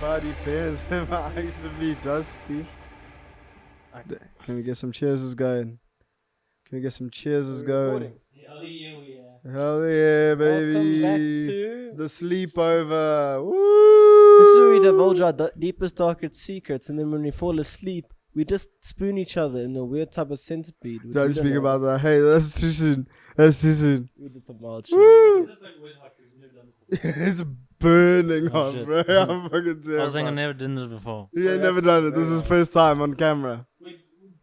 Buddy Pants, remember I used to be dusty. Can we get some cheers going? Can we get some cheers going? Hell yeah, we are. Hell yeah, baby. Welcome back to the sleepover. Woo! This is where we divulge our deepest, darkest secrets, and then when we fall asleep, we just spoon each other in a weird type of centipede. which Don't we speak know. about that. Hey, that's too soon. That's too soon. We did some wild shit. Woo! This is like way hot because we've never done this before. It's burning Oh, hot, shit. bro. I'm fucking terrified. I was saying I never done this before. You ain't Oh, never that's done it. This very is hot. first time on camera. Wait,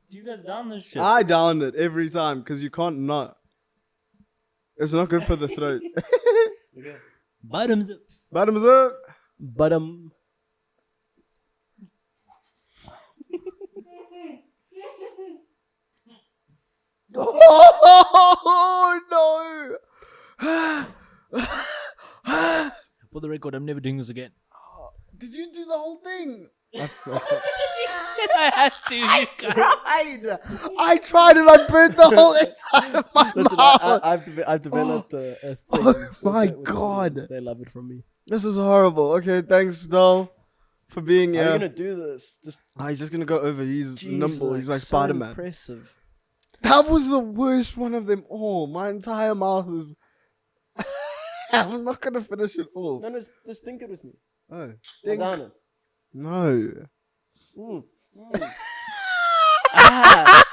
do you guys down this shit? I downed it every time because you can't not. It's not good for the throat. Okay. Bottoms up. Bottoms up. But Oh no! For the record, I'm never doing this again. Did you do the whole thing? You said I had to. I tried and I burnt the whole inside of my Listen, mouth. I've developed a thing. Oh with my it, with God. kids. They love it from me. This is horrible. Okay, thanks, Doll, for being How are here. you gonna do this? Just He's just gonna go over. He's jeez, nimble. He's like so Spider-Man. Impressive. That was the worst one of them all. My entire mouth is. I'm not gonna finish it all. No, just think it with me. Oh, Think down it. no. Mm. Ah.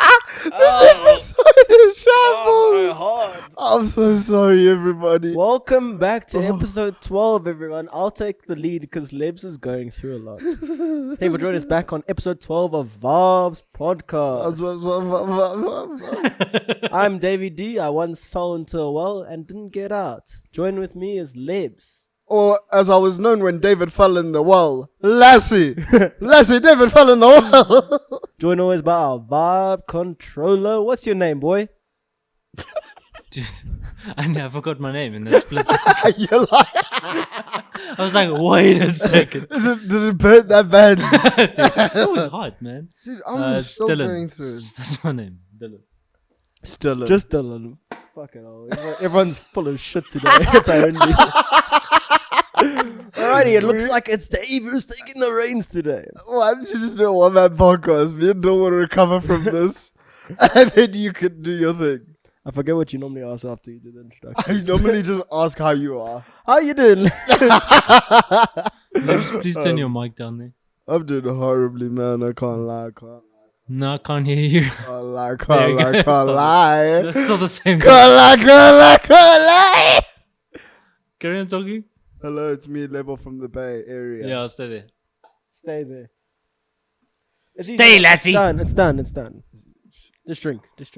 This episode is Oh, my shambles. heart. I'm so sorry, everybody. Welcome back to Oh. episode 12, everyone. I'll take the lead because Lebs is going through a lot. Thank you for joining us back on episode 12 of Vaabs podcast. I'm Davey D. I once fell into a well and didn't get out. Join with me is Lebs. Or as I was known when David fell in the well, Lassie. Lassie, David fell in the well. Joined always by our Vibe controller. What's your name, boy? Dude, I forgot my name in the split second. You're like, I was like, wait a second. did it burn that bad? Dude, it was hot, man. Dude, I'm still Dylan. going through. That's my name, Dylan. Still. Just Dylan. Fuck it all. Everyone's full of shit today, apparently. Alrighty, it looks like it's Dave who's taking the reins today. Why don't you just do a one-man podcast? Me and Dylan will recover from this. And then you can do your thing. I forget what you normally ask after you do the introduction. I normally just ask how you are. How you doing? Please turn your mic down there. I'm doing horribly, man. I can't lie. No, I can't hear you. Can't lie. There you go. Can't Stop it. lie. That's still the same. Can't lie. Carry on talking. Hello, it's me, Lebo from the Bay Area. Yeah, I'll stay there. Stay there. It's Stay, easy. lassie. It's done. Just drink. This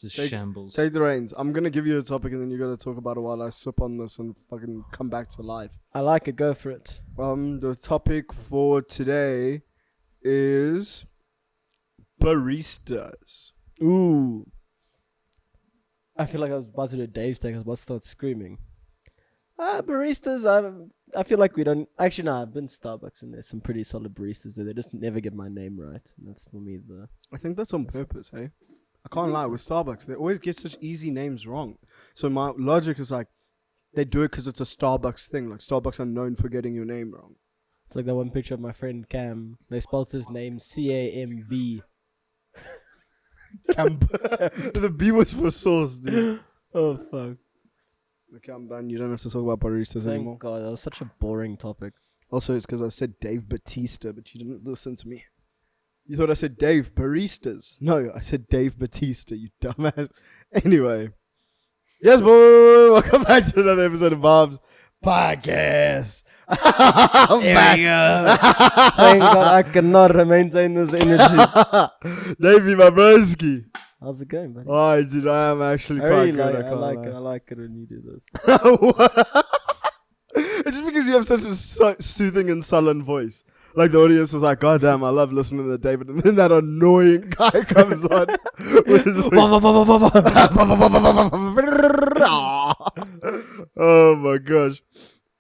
is Take- shambles. Take the reins. I'm gonna give you a topic and then you gotta talk about it while I sip on this and fucking come back to life. I like it. Go for it. The topic for today is baristas. Ooh. I feel like I was about to do Dave's take. I was about to start screaming. Baristas, I feel like we don't... Actually, no, I've been to Starbucks and there's some pretty solid baristas there. They just never get my name right. And that's for me the... I think that's on purpose, hey? I can't lie, with Starbucks, they always get such easy names wrong. So my logic is like, they do it because it's a Starbucks thing. Like, Starbucks are known for getting your name wrong. It's like that one picture of my friend Cam. They spelled his name C-A-M-B. The B was for sauce, dude. Oh, fuck. Okay, I'm done. You don't have to talk about baristas anymore. Thank God. That was such a boring topic. Also, it's because I said Dave Batista, but you didn't listen to me. You thought I said Dave Baristas. No, I said Dave Batista, you dumbass. Anyway. Yes, boy. Welcome back to another episode of Vaabs Podcast. I'm back. We go. Thank God I cannot maintain this energy. Davey, my broski. How's it going, buddy? Oh, dude, I am actually I quite really good. like, I I can't like lie. it. I like it when you do this. It's just because you have such a soothing and sullen voice. Like the audience is like, God damn, I love listening to David. And then that annoying guy comes on with his voice. Oh my gosh.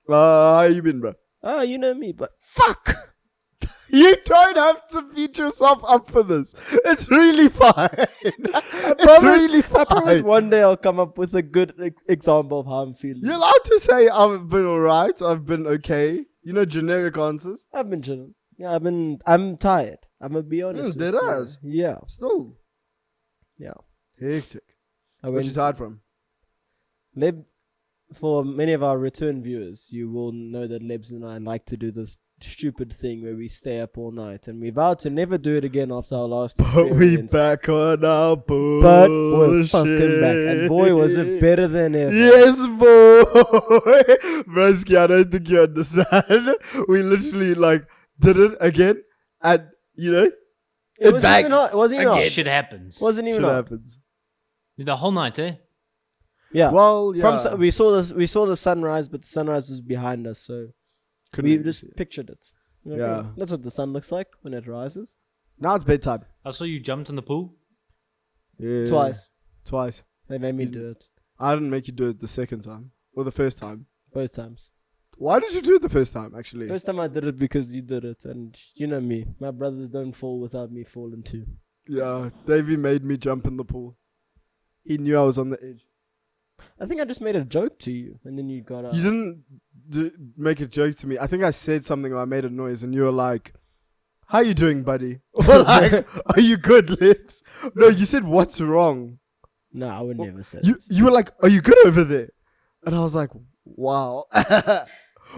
How you been, bro? Oh, you know me, but fuck. You don't have to beat yourself up for this. It's really fine. It's promise- really I promise fine. one day I'll come up with a good example of how I'm feeling. You're allowed to say I've been alright, I've been okay. You know generic answers. I've been chilling. Yeah, I'm tired. I'm gonna be honest. Dead with you. ass. Yeah. Still. Yeah. Hectic. I What went you tired from? Leb, for many of our return viewers, you will know that Lebs and I like to do this stupid thing where we stay up all night, and we vowed to never do it again after our last But we experience. back on our bullshit. But we're fucking back, and boy, was it better than ever. Yes, boy. Broski, I don't think you understand. We literally did it again, and It wasn't back even hot. It wasn't even hot. Shit happens. Wasn't even shit hot. happens. The whole night, eh? Yeah. Well, yeah. We saw the sunrise, but the sunrise was behind us, so Couldn't we even just see it. pictured it. You know, Yeah. That's what the sun looks like when it rises. Now it's bedtime. I saw you jumped in the pool. Yeah. Twice. They made me You- do it. I didn't make you do it the second time or the first time. Both times. Why did you do it the first time? Actually, First time I did it because you did it, and you know me. My brothers don't fall without me falling too. yeah. Davey made me jump in the pool. He knew I was on the edge. I think I just made a joke to you, and then you got out. You didn't make a joke to me. I think I said something or I made a noise, and you were like, "How you doing, buddy?" Or like, "Are you good, Lips?" No, you said, "What's wrong?" No, I would never say You it. you were like, "Are you good over there?" And I was like, "Wow."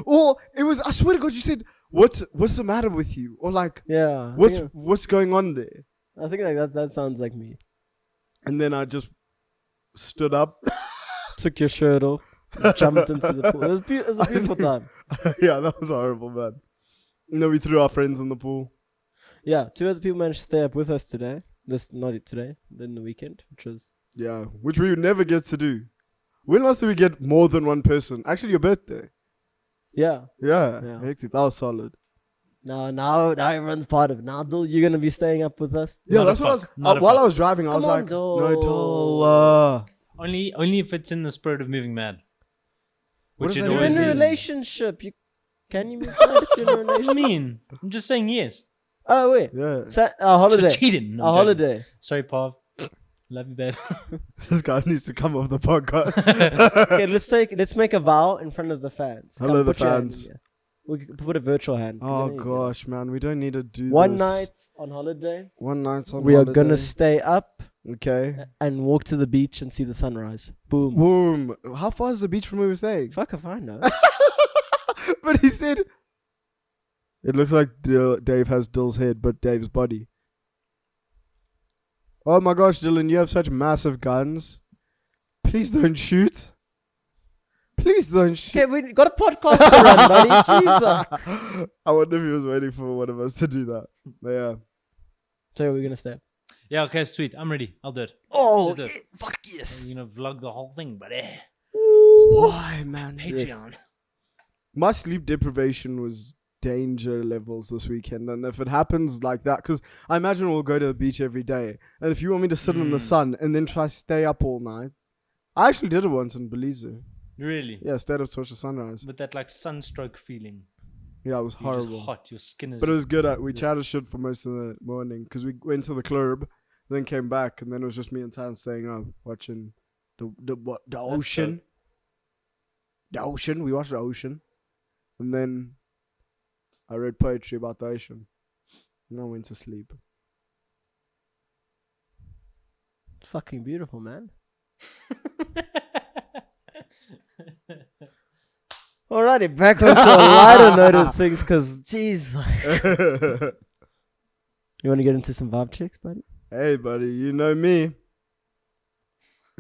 Or it was, I swear to God, you said, "What's the matter with you?" Or like, Yeah. "What's going on there?" I think like that sounds like me. And then I just stood up. Took your shirt off, jumped into the pool. It was a beautiful time. Yeah, that was horrible, man. And then we threw our friends in the pool. Yeah, 2 other people managed to stay up with us today. Not today, then the weekend, which was Yeah, which we would never get to do. When last did we get more than one person? Actually, your birthday. yeah. Yeah, Yeah. hectic. That was solid. Now everyone's part of it. Now, Dul, you're gonna be staying up with us. Yeah, Not a that's what I was. fuck. Not a While fuck. I was driving, I was Come on, like, Dul. "No, Dul." Only if it's in the spirit of moving mad. What Which does it that You're always in a is. relationship. Can you move mad if you're in a What do you relationship? mean? I'm just saying yes. Oh wait, Yeah, a holiday. Cheating. No, A I'm joking. holiday. Sorry, Pav. Love you, babe. this guy needs to come off the podcast. Okay, let's make a vow in front of the fans. Hello, the put your hand in fans. here. We can put a virtual hand. Oh There you go. gosh, man, we don't need to do One this. night on holiday, One night on we are holiday. gonna stay up Okay. and walk to the beach and see the sunrise. Boom. Boom. How far is the beach from where we're staying? Fuck if I know. But he said, it looks like Dave has Dill's head, but Dave's body. Oh my gosh, Dylan, you have such massive guns. Please don't shoot. Please don't shoot. Okay, we got a podcast to run, buddy. Jesus. I wonder if he was waiting for one of us to do that. But yeah. So we're gonna stay up. Yeah, okay, sweet. I'm ready. I'll do it. Oh, Let's do it. fuck yes. I'm gonna vlog the whole thing, buddy. Why, man? Patreon. My sleep deprivation was danger levels this weekend, and if it happens like that, because I imagine we'll go to the beach every day, and if you want me to sit in the sun and then try stay up all night, I actually did it once in Belize. Really? Yeah, stayed up to watch the sunrise. With that like sunstroke feeling. Yeah, it was You're horrible, just hot. Your skin is. but it was just- good. We chatted shit for most of the morning because we went to the club, then came back, and then it was just me and Tan staying up watching the ocean. The ocean. We watched the ocean, and then I read poetry about the ocean, and I went to sleep. It's fucking beautiful, man. Alrighty, back onto a lighter note of things, because, jeez. You want to get into some vibe checks, buddy? Hey, buddy, you know me.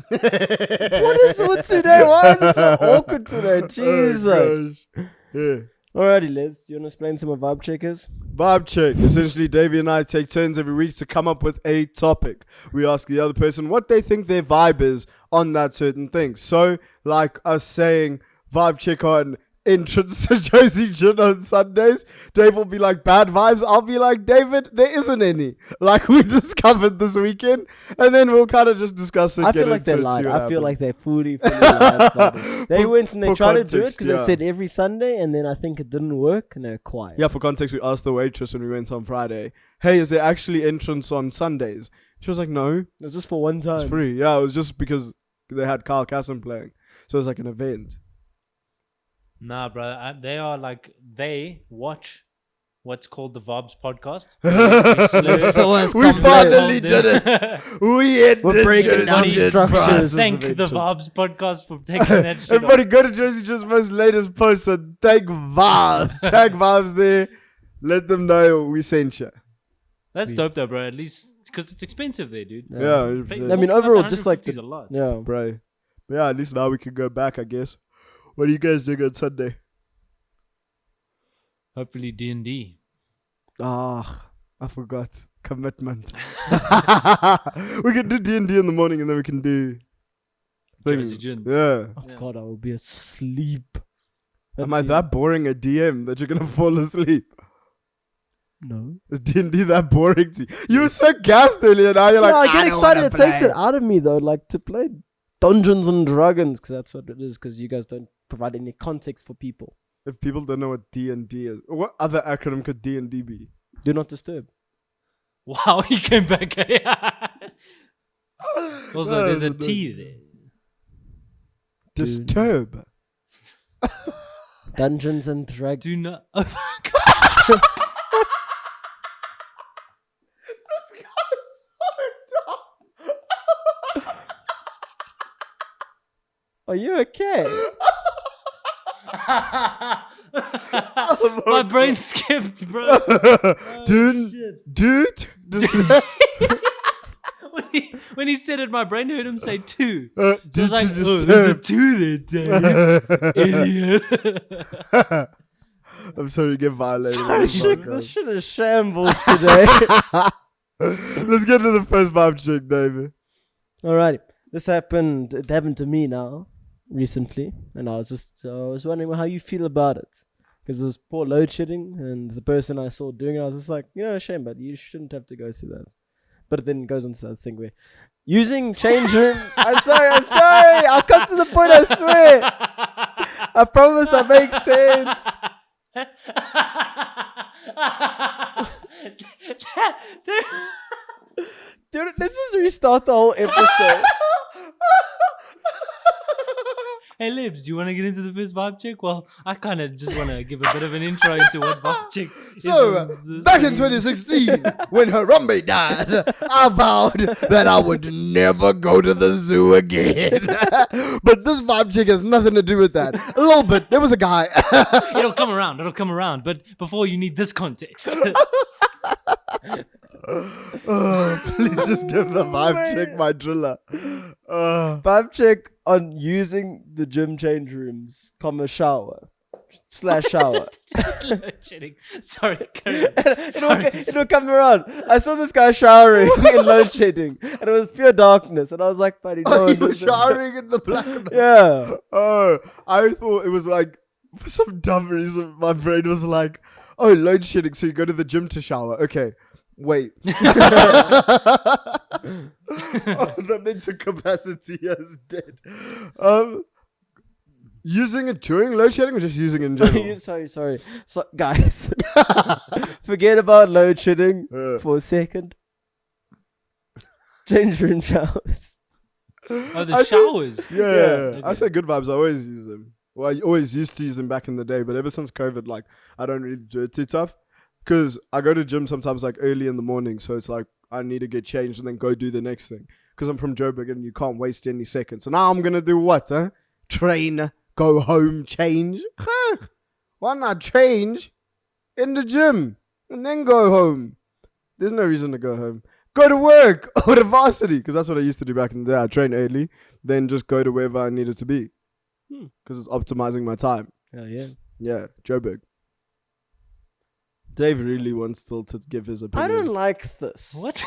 What is it with today? Why is it so awkward today? Jesus. Oh, gosh. Yeah. Alrighty, Liz, do you want to explain some of vibe checkers? Vibe check. Essentially, Davey and I take turns every week to come up with a topic. We ask the other person what they think their vibe is on that certain thing. So, like us saying, vibe check on entrance to Josie Gin on Sundays. Dave will be like, bad vibes. I'll be like, David, there isn't any. Like we discovered this weekend. And then we'll kind of just discuss it. I get feel like into they it, lied. see what I feel happens. like they fully lied about it. They For- went and they for tried to do it context, because they yeah. said every Sunday, and then I think it didn't work, and they're quiet. Yeah, for context, we asked the waitress when we went on Friday, hey, is there actually entrance on Sundays? She was like, no, It was just for one it's time. free. Yeah, it was just because they had Carl Casson playing. So it was like an event. Nah, brother. They are like they watch what's called the Vaabs podcast. So has We come finally there. did it. We hit We're the breaking Jersey down Gin structures. process Thank of the entrance. Vaabs podcast for taking that shit Everybody off. go to Jersey G's most latest post and tag Vaabs. Tag Vaabs there. Let them know we sent you. That's dope though, bro. At least because it's expensive there, dude. Yeah, Pay- 100%. I mean, walking up overall, the just like 150 is a lot. Yeah. Bro. But yeah, at least now we can go back, I guess. What are you guys doing on Sunday? Hopefully D&D. Ah, I forgot. Commitment. We can do D&D in the morning and then we can do things. Jersey Gin. Yeah. Oh God, I will be asleep. Am I that boring a DM that you're going to fall asleep? No. Is D&D that boring to you? You were so gassed earlier. Now you're like, I get don't wanna excited. It takes play." it out of me though, like to play Dungeons and Dragons, because that's what it is. Because you guys don't provide any context for people. If people don't know what D&D is, what other acronym could D&D be? Do not disturb. Wow, he came back. Also, That there's was a T there. Disturb. Dungeons and Dragons. Do not. Oh, fuck. This guy's so dumb. Are you okay? My brain skipped, bro. dude, shit. dude. Disturb. When he said it, my brain heard him say two. Dude, So I was like, to oh, there's a disturb. two there, Dave. Idiot. I'm sorry you get violated. on Oh, this shit, podcast. this shit is shambles today. Let's get to the first vibe check, David. Alrighty, this happened. It happened to me now recently, and I was wondering how you feel about it, because there's poor load shedding, and the person I saw doing it, I was just like, shame, but you shouldn't have to go through that. But it then goes on to that thing where using change room. I'm sorry. I'll come to the point. I swear. I promise I'll make sense. Dude, let's just restart the whole episode. Hey Libs, do you want to get into the first vibe check? Well, I kind of just want to give a bit of an intro into what vibe check is. So, and back in this- 2016, when Harambe died, I vowed that I would never go to the zoo again. But this vibe check has nothing to do with that. A little bit. There was a guy. It'll come around. But before you need this context. Oh, please just give the vibe check, my driller. Vibe check on using the gym change rooms, shower / shower. Load shedding. Sorry, carry on. It'll come around. I saw this guy showering in load shedding, and it was pure darkness. And I was like, buddy, no Oh, one you were does it." showering in the blackness. Yeah. Oh, I thought it was like, for some dumb reason, my brain was like, oh, load shedding, so you go to the gym to shower. Okay, wait. Oh, the mental capacity is dead. Using it during load shedding or just using it in general? sorry. So, guys, forget about load shedding Yeah. for a second. Change room showers. Oh, the I said- showers. Yeah, Okay. I say good vibes. I always use them. Well, I always used to use them back in the day, but ever since COVID, like, I don't really do it too tough. Because I go to gym sometimes, like, early in the morning, so it's like, I need to get changed and then go do the next thing. Because I'm from Joburg and you can't waste any seconds. So now I'm going to do what, huh? Train, go home, change. Huh. Why not change in the gym and then go home? There's no reason to go home. Go to work or to varsity, because that's what I used to do back in the day. I train early, then just go to wherever I needed to be. Because it's optimizing my time. Oh, yeah. Yeah, Joburg. Dave really wants still to give his I opinion. don't like this. What?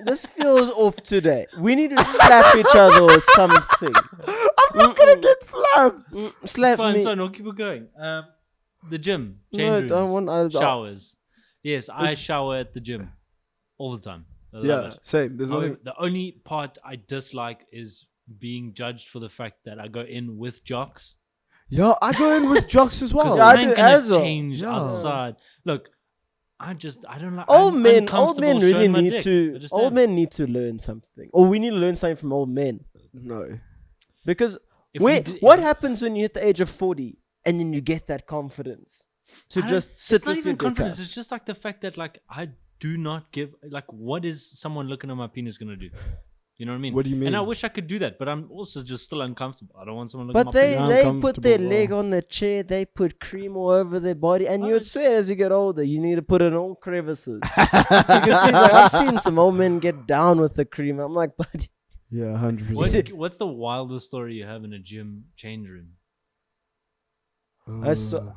This feels off today. We need to slap each other or something. I'm not gonna get slapped. Slap Fine, me. fine, we'll keep it going. The gym, No, change I rooms, don't want. showers. Yes, I shower at the gym all the time. I love Yeah, it. same. There's However, nothing. the only part I dislike is being judged for the fact that I go in with jocks. Yeah, I go in with jocks as well. Because Yeah, I I do ain't gonna as well. change Yeah. outside. Look, I don't like. Old I'm men uncomfortable really showing my need dick. I to. just Old am. men need to learn something, or we need to learn something from old men. No. Because If we wait, did- what happens when you hit the age of 40 and then you get that confidence to I don't- just sit it's not with your even dick confidence. out. It's just like the fact that like I do not give like what is someone looking at my penis gonna do? You know what I mean? What do you mean? And I wish I could do that, but I'm also just still uncomfortable. I don't want someone looking But at my they penis. Yeah, they put uncomfortable, their bro. leg on the chair, they put cream all over their body, and you would Alright. swear as you get older, you need to put it in all crevices. Because he's like, I've seen some old men get down with the cream. I'm like, but Yeah, 100%. What's the wildest story you have in a gym change room? I saw-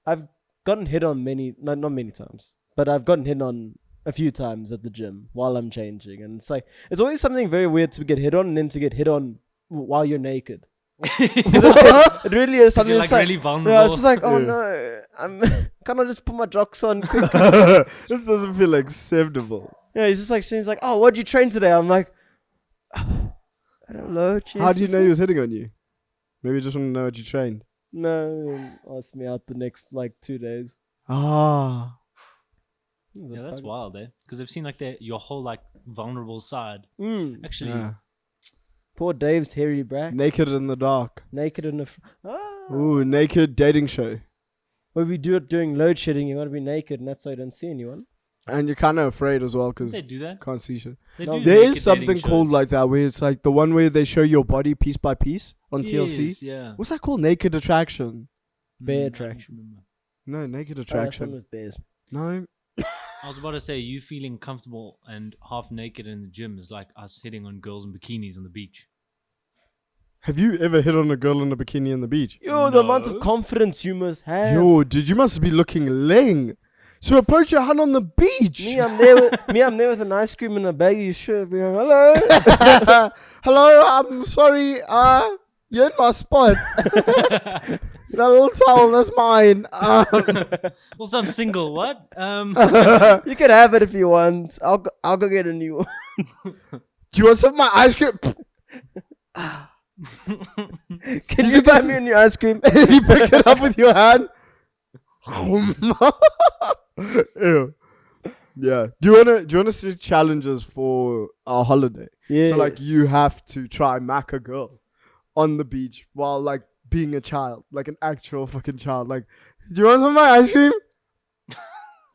I've gotten hit on not many times, but I've gotten hit on a few times at the gym while I'm changing, and it's like it's always something very weird to get hit on, and then to get hit on while you're naked. It really is something. You're It's like like, really vulnerable. yeah, it's just like, oh Yeah. no, I'm can I just put my jocks on quick? This doesn't feel acceptable. Yeah, he's just like, she's like, oh, what'd you train today? I'm like, I don't know. How do you know he Jesus." was hitting on you? Maybe you just want to know what you trained. No, asked me out the next like 2 days. Ah. It was a Yeah, that's bug. wild, eh? Because I've seen like your whole like vulnerable side. Actually, Yeah. Poor Dave's hairy back, Naked in the dark. naked in the. Ooh, naked dating show. When we do it during load shedding, you want to be naked, and that's why you don't see anyone. And you're kind of afraid as well because they do that. can't see shit. They No, do There naked is something dating called shows. like that where it's like the one where they show your body piece by piece on TLC. Yes, yeah. What's that called? Naked Attraction. Bear I don't attraction. remember. No, Naked Some Attraction. with bears. No. I was about to say, you feeling comfortable and half naked in the gym is like us hitting on girls in bikinis on the beach. Have you ever hit on a girl in a bikini on the beach? Yo, the amount No. of confidence you must have. Yo, dude, you must be looking leng. So approach your hun on the beach. Me, I'm there with an ice cream in a baggy shirt. Being like, hello. Hello, I'm sorry. You're in my spot. That little towel, that's mine. Also, I'm single. What? You can have it if you want. I'll go get a new one. Do you want some of my ice cream? Can you buy me a new ice cream? You pick it up with your hand. Ew. Yeah. Do you wanna see challenges for our holiday? Yeah. So like you have to try mack a girl on the beach while like being a child, like an actual fucking child. Like, do you want some of my ice cream?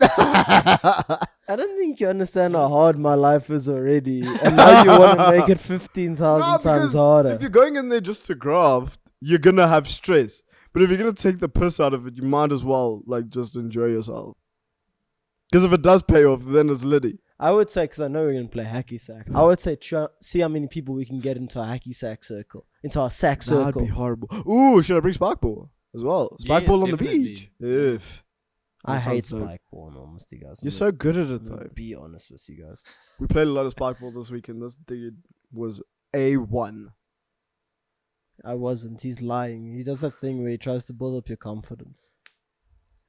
I don't think you understand how hard my life is already, and now you want to make it 15,000 No, times because harder. If you're going in there just to graft, you're gonna have stress. But if you're gonna take the piss out of it, you might as well like just enjoy yourself. Because if it does pay off, then it's litty. I would say, because I know we're gonna play hacky sack. I would say, see how many people we can get into our hacky sack circle, into our sack That'd circle. be horrible. Ooh, should I bring Spikeball as well? Spikeball on the definitely. beach. If I That hate sounds dope. spike ball, honestly, guys. You're so good at it I'm gonna though. be honest with you guys. We played a lot of Spikeball this weekend. This dude was A1. I wasn't. He's lying. He does that thing where he tries to build up your confidence.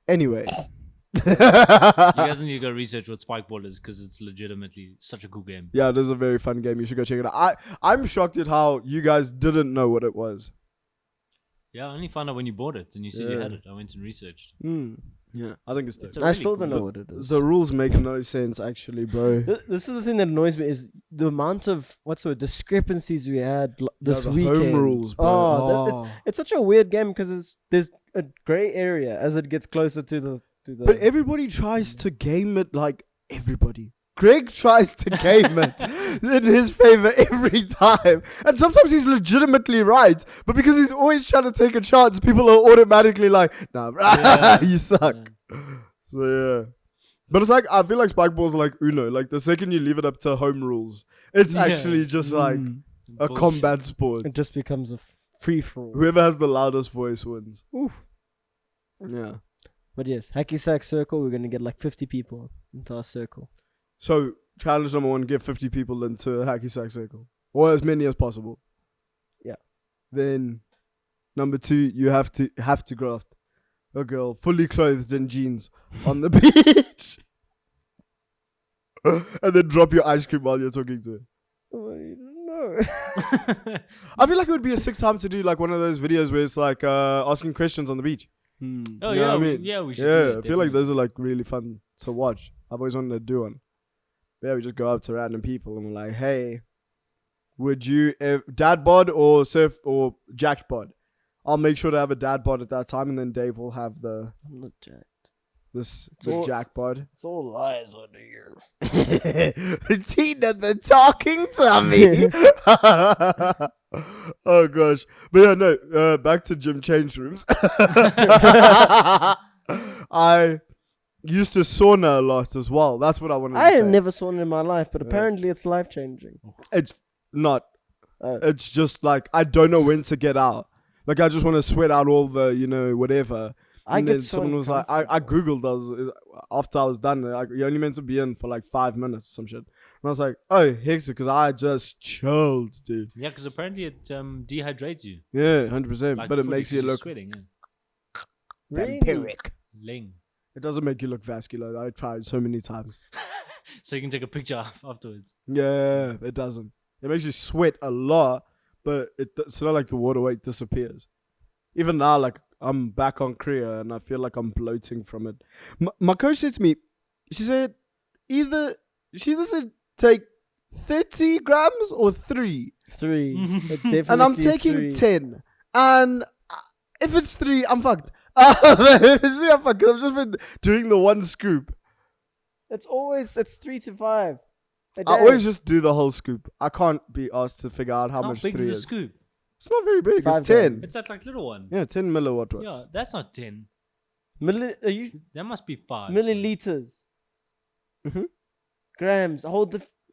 Anyway. You guys need to go research what Spikeball is because it's legitimately such a cool game. Yeah, it is a very fun game. You should go check it out. I'm shocked at how you guys didn't know what it was. Yeah, I only found out when you bought it and you said you Yeah. had it. I went and researched. Yeah, I think it's It's dope. a I really still don't cool- know what it is. The rules make no sense, actually, bro. This is the thing that annoys me is the amount of discrepancies we had this the weekend. home rules, bro. Oh, it's such a weird game because there's a gray area as it gets closer to the. But everybody tries to game it like everybody. Greg tries to game it in his favor every time. And sometimes he's legitimately right. But because he's always trying to take a chance, people are automatically like, nah, bro, Yeah. you suck. So, yeah. But it's like, I feel like Spikeball's like Uno. Like, the second you leave it up to home rules, it's Yeah. actually just like a Bullshit. combat sport. it just becomes a free for all. Whoever has the loudest voice wins. Oof. Yeah. But yes, hacky sack circle. We're gonna get like 50 people into our circle. So, challenge number 1, get 50 people into a hacky sack circle. Or as many as possible. Yeah. Then, number 2, you have to graft a girl fully clothed in jeans on the beach. And then drop your ice cream while you're talking to her. Oh, I don't know. I feel like it would be a sick time to do like one of those videos where it's like asking questions on the beach. Oh You know yeah, what I we- mean? yeah, we should. Yeah, do I that, feel like definitely. those are like really fun to watch. I've always wanted to do one. Yeah, we just go up to random people and we're like, hey, would you dad bod or surf or jacked bod? I'll make sure to have a dad bod at that time, and then Dave will have the I'm not jacked. the jack bod. It's all lies under here. Tina, the talking tummy. Oh gosh, but yeah, no. Back to gym change rooms. I used to sauna a lot as well. That's what I wanted to I say. have never sauna in my life, but Yeah. apparently it's life changing. It's not. It's just like I don't know when to get out. Like I just want to sweat out all the, whatever. I And get then so someone was like, I uncomfortable. googled us after I was done. Like, you're only meant to be in for like 5 minutes or some shit. And I was like, oh, hectic, because I just chilled, dude. Yeah, because apparently it dehydrates you. Yeah, 100%. Like but it fully, makes 'cause you you're look sweating. Yeah. Really? vampiric. Ling. It doesn't make you look vascular. I tried so many times. So you can take a picture afterwards. Yeah, it doesn't. It makes you sweat a lot, but it's not like the water weight disappears. Even now, like, I'm back on Kriya and I feel like I'm bloating from it. My coach said to me, she said, either take 30 grams or 3. 3. It's definitely And I'm taking 3. 10. And if it's 3, I'm fucked. If it's 3, I'm fucked. 'Cause I've just been doing the one scoop. It's 3 to 5. a I day. always just do the whole scoop. I can't be asked to figure out how much big 3 is a is. scoop? It's not very big. 5 It's 10. grams. It's that like little one. Yeah, 10 milliwatt watts. Yeah, that's not 10. Are you That must be 5. milliliters? Mhm. Grams.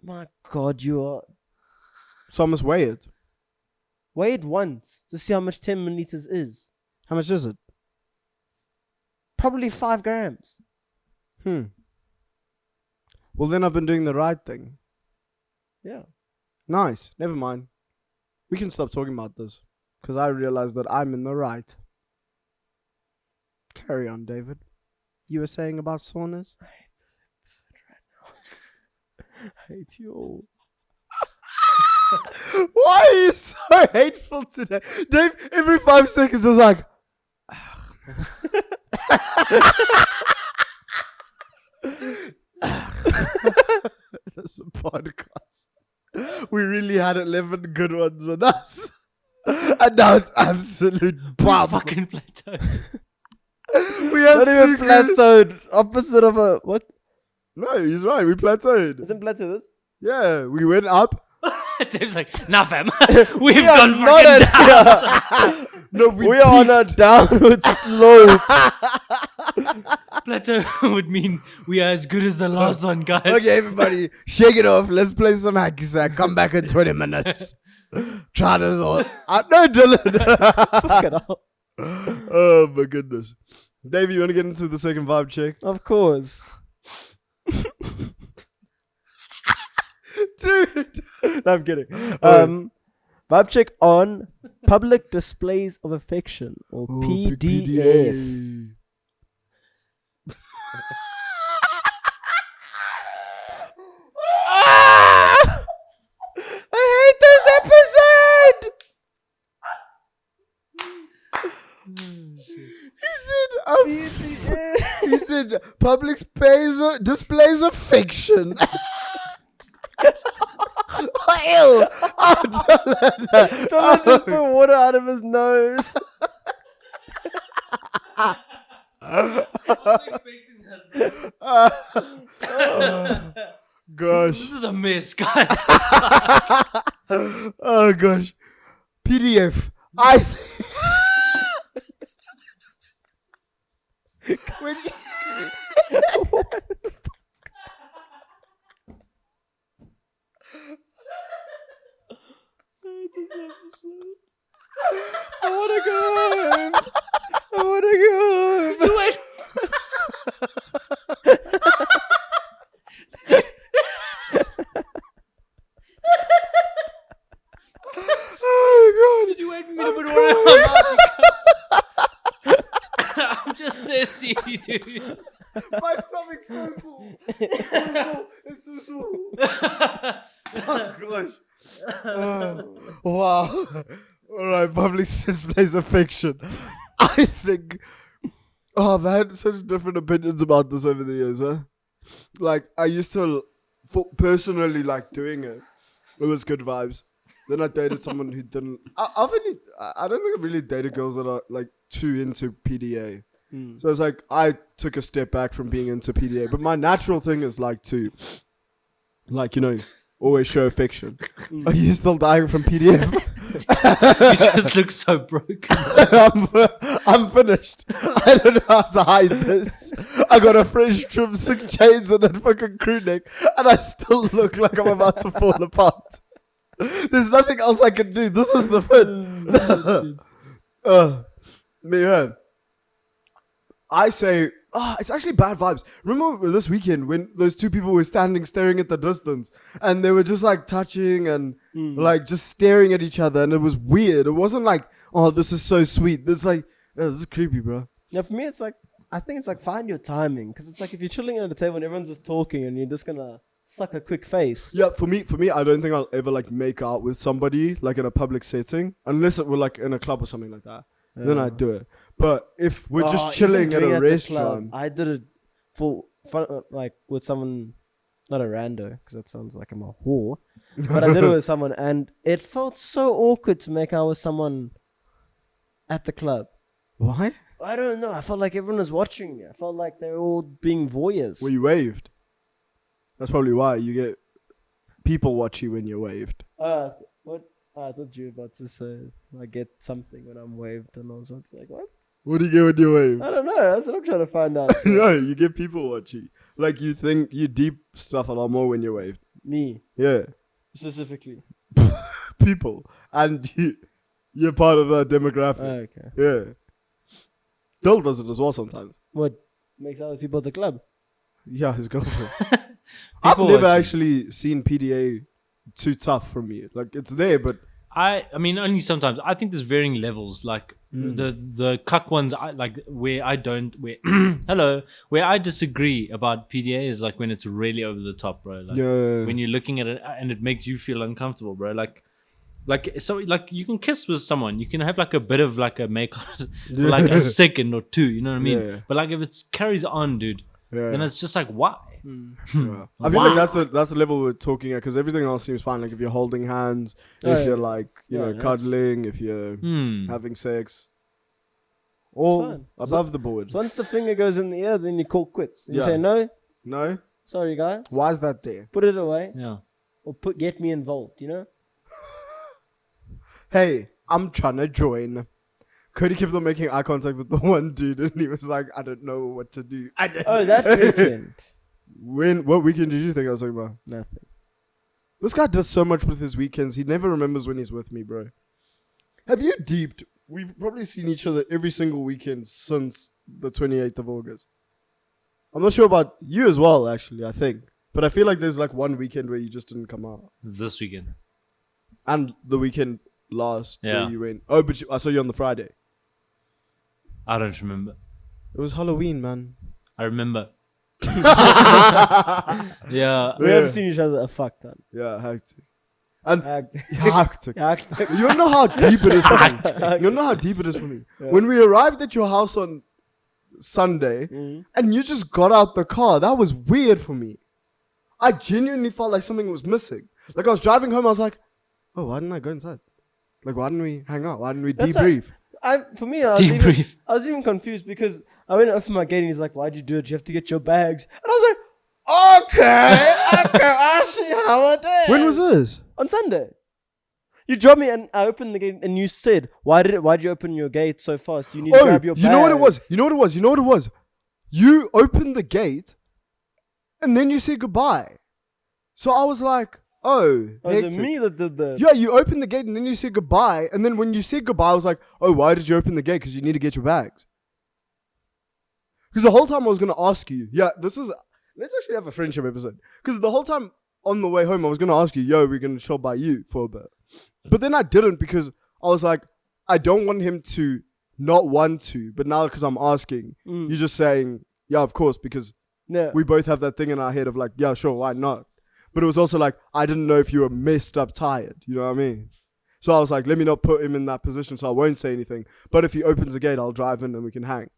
My God, you are. So I must weigh it. Weigh it once to see how much 10 milliliters is. How much is it? Probably 5 grams. Well, then I've been doing the right thing. Yeah. Nice. Never mind. We can stop talking about this. Because I realize that I'm in the right. Carry on, David. You were saying about saunas? I hate this episode right now. I hate you all. Why are you so hateful today? Dave, every 5 seconds is like... That's a podcast. We really had 11 good ones on us. And now it's absolute bomb. Fucking plateau. We had Not even 2 good... plateaued. Opposite of a. What? No, he's right. We plateaued. Isn't plateau this? Yeah, we went up. Dave's like, nah, fam. We've We are gone not fucking down. No, We are on a downward slope. Plateau would mean we are as good as the last one, guys. Okay, everybody, shake it off. Let's play some hacky sack. Come back in 20 minutes. Try this all. No, Dylan. Fuck it up. Oh, my goodness. Dave, you want to get into the second vibe check? Of course. Dude. No, I'm kidding. Vibe check on public displays of affection or PDF. I hate this episode. He said public displays of fiction. Ew. Dylan just put water out of his nose. Gosh. This is a mess, guys. Oh gosh. PDF. I. When you- I wanna go home. I wanna go home. Wait. Oh Did you wait for me to I'm put water in my mouth? I'm just thirsty, dude. god. My stomach's so sore. It's so sore. Oh gosh. Wow. Alright, public displays of fiction. I think I've had such different opinions about this over the years, huh? Like I used to personally like doing it. It was good vibes. Then I dated someone who didn't. I don't think I've really dated girls that are like too into PDA. So it's like I took a step back from being into PDA, but my natural thing is like to, like, you know, always show affection. Are you still dying from PDF? You just look so broken. I'm finished. I don't know how to hide this. I got a fresh trim, 6 chains and a fucking crew neck, and I still look like I'm about to fall apart. There's nothing else I can do. This is the fit. Yeah. I say, it's actually bad vibes. Remember this weekend when those 2 people were standing staring at the distance and they were just like touching and like just staring at each other, and it was weird. It wasn't like, oh, this is so sweet. It's like, oh, this is creepy, bro. Yeah, for me, it's like, I think it's like find your timing, because it's like if you're chilling at a table and everyone's just talking and you're just gonna suck a quick face. Yeah, for me, I don't think I'll ever like make out with somebody like in a public setting, unless it were like in a club or something like that. Then I'd do it. But if we're just chilling at a restaurant, I did it for fun, like with someone, not a rando, because that sounds like I'm a whore. But I did it with someone, and it felt so awkward to make out with someone at the club. Why? I don't know. I felt like everyone was watching me. I felt like they were all being voyeurs. Well, you waved. That's probably why you get people watch you when you're waved. What? I thought you were about to say I get something when I'm waved, and I was like, what? What do you get when you wave? I don't know. That's what I'm trying to find out. No, you get people watching. Like you think you deep stuff a lot more when you're waved. Me. Yeah. Specifically. People. And you're part of that demographic. Okay. Yeah. Dill does it as well sometimes. What makes other people at the club? Yeah, his girlfriend. I've never actually seen PDA too tough for me. Like it's there, but I mean, only sometimes. I think there's varying levels. Like the cuck ones, where I disagree about PDA is like when it's really over the top, bro. Like when you're looking at it and it makes you feel uncomfortable, bro. Like you can kiss with someone, you can have like a bit of like a make out for like a second or 2, you know what I mean? Yeah. But like if it carries on, dude, then it's just like why? Yeah. I feel like that's the level we're talking at, because everything else seems fine. Like if you're holding hands, if you're like cuddling, if you're having sex, all above the board. So once the finger goes in the ear, then you call quits. You say no, sorry guys, why is that there? put it away, Yeah. or get me involved. You know. Hey, I'm trying to join. Cody keeps on making eye contact with the one dude, and he was like, I don't know what to do. That weekend. What weekend did you think I was talking about? Nothing. This guy does so much with his weekends. He never remembers when he's with me, bro. Have you deeped? We've probably seen each other every single weekend since the 28th of August. I'm not sure about you as well, actually, I think. But I feel like there's like one weekend where you just didn't come out. This weekend. And the weekend last Yeah. where you went. Oh, but I saw you on the Friday. I don't remember. It was Halloween, man. I remember. Yeah. We haven't seen each other a fuck ton. Yeah, hectic. And Hectic. hectic. You don't know how deep it is for me. You don't know how deep it is for me. Yeah. When we arrived at your house on Sunday, and you just got out the car, that was weird for me. I genuinely felt like something was missing. Like I was driving home, I was like, oh, why didn't I go inside? Like, why didn't we hang out? Why didn't we debrief? I was even confused because I went up for my gate and he's like, why'd you do it? You have to get your bags. And I was like, okay, I see how it is. When was this? On Sunday. You dropped me and I opened the gate and you said, why'd you open your gate so fast? You need to grab your bags. You know what it was? You opened the gate and then you said goodbye. So I was like, oh, was it me that did that? Yeah, you opened the gate and then you said goodbye. And then when you said goodbye, I was like, oh, why did you open the gate? Because you need to get your bags. Because the whole time I was going to ask you, let's actually have a friendship episode. Because the whole time on the way home, I was going to ask you, we're going to chill by you for a bit. But then I didn't, because I was like, I don't want him to not want to. But now because I'm asking, you're just saying, yeah, of course, because we both have that thing in our head of like, yeah, sure, why not? But it was also like, I didn't know if you were messed up tired. You know what I mean? So I was like, let me not put him in that position so I won't say anything. But if he opens the gate, I'll drive in and we can hang.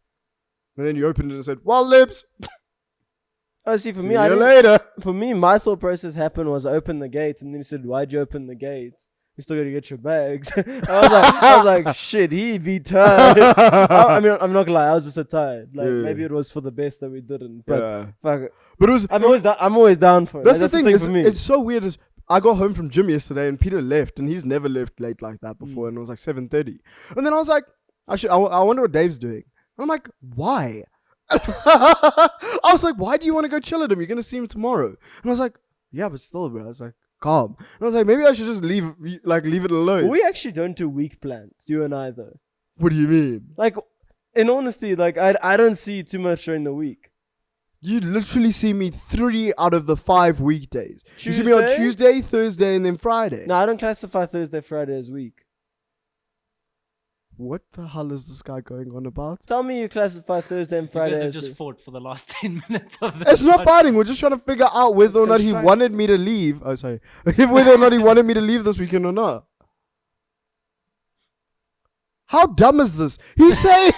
And then you opened it and said, well, Libs. Oh, see, for See me, you later. For me, my thought process happened was I opened the gate and then he said, why'd you open the gate? You still gotta get your bags. I was like, shit, he be tired. I mean, I'm not gonna lie, I was just so tired. Like maybe it was for the best that we didn't. But fuck it. But it was. I'm always down for it. That's, Like, the thing. for me. It's so weird. Is I got home from gym yesterday and Peter left, and he's never left late like that before. And it was like 7:30, and then I was like, I wonder what Dave's doing. And I'm like, why? I was like, why do you want to go chill at him? You're gonna see him tomorrow. And I was like, yeah, but still, bro. I was like, calm. And I was like, maybe I should just leave it alone. We actually don't do week plans, you and I though. What do you mean? Like, in honesty, like I don't see you too much during the week. You literally see me 3 out of the 5 weekdays. Tuesday? You see me on Tuesday, Thursday, and then Friday. No, I don't classify Thursday, Friday as week. What the hell is this guy going on about? Tell me you classify Thursday and Friday You guys as have just the- fought for the last 10 minutes of this. It's not fighting. We're just trying to figure out whether or not he wanted me to leave. Oh, sorry. Whether or not he wanted me to leave this weekend or not. How dumb is this? He's saying...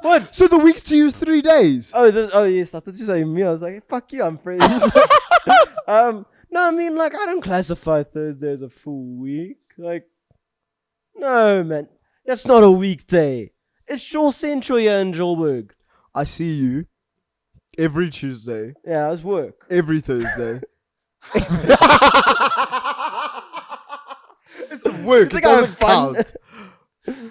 What? So the week's to you 3 days? Oh yes, I thought you saying me. I was like, fuck you, I'm friends. No, I mean, like, I don't classify Thursday as a full week. Like, no, man. That's not a weekday. It's Shaw Central here in Joburg. I see you every Tuesday, Yeah, it's work. every Thursday. It's work. It doesn't count.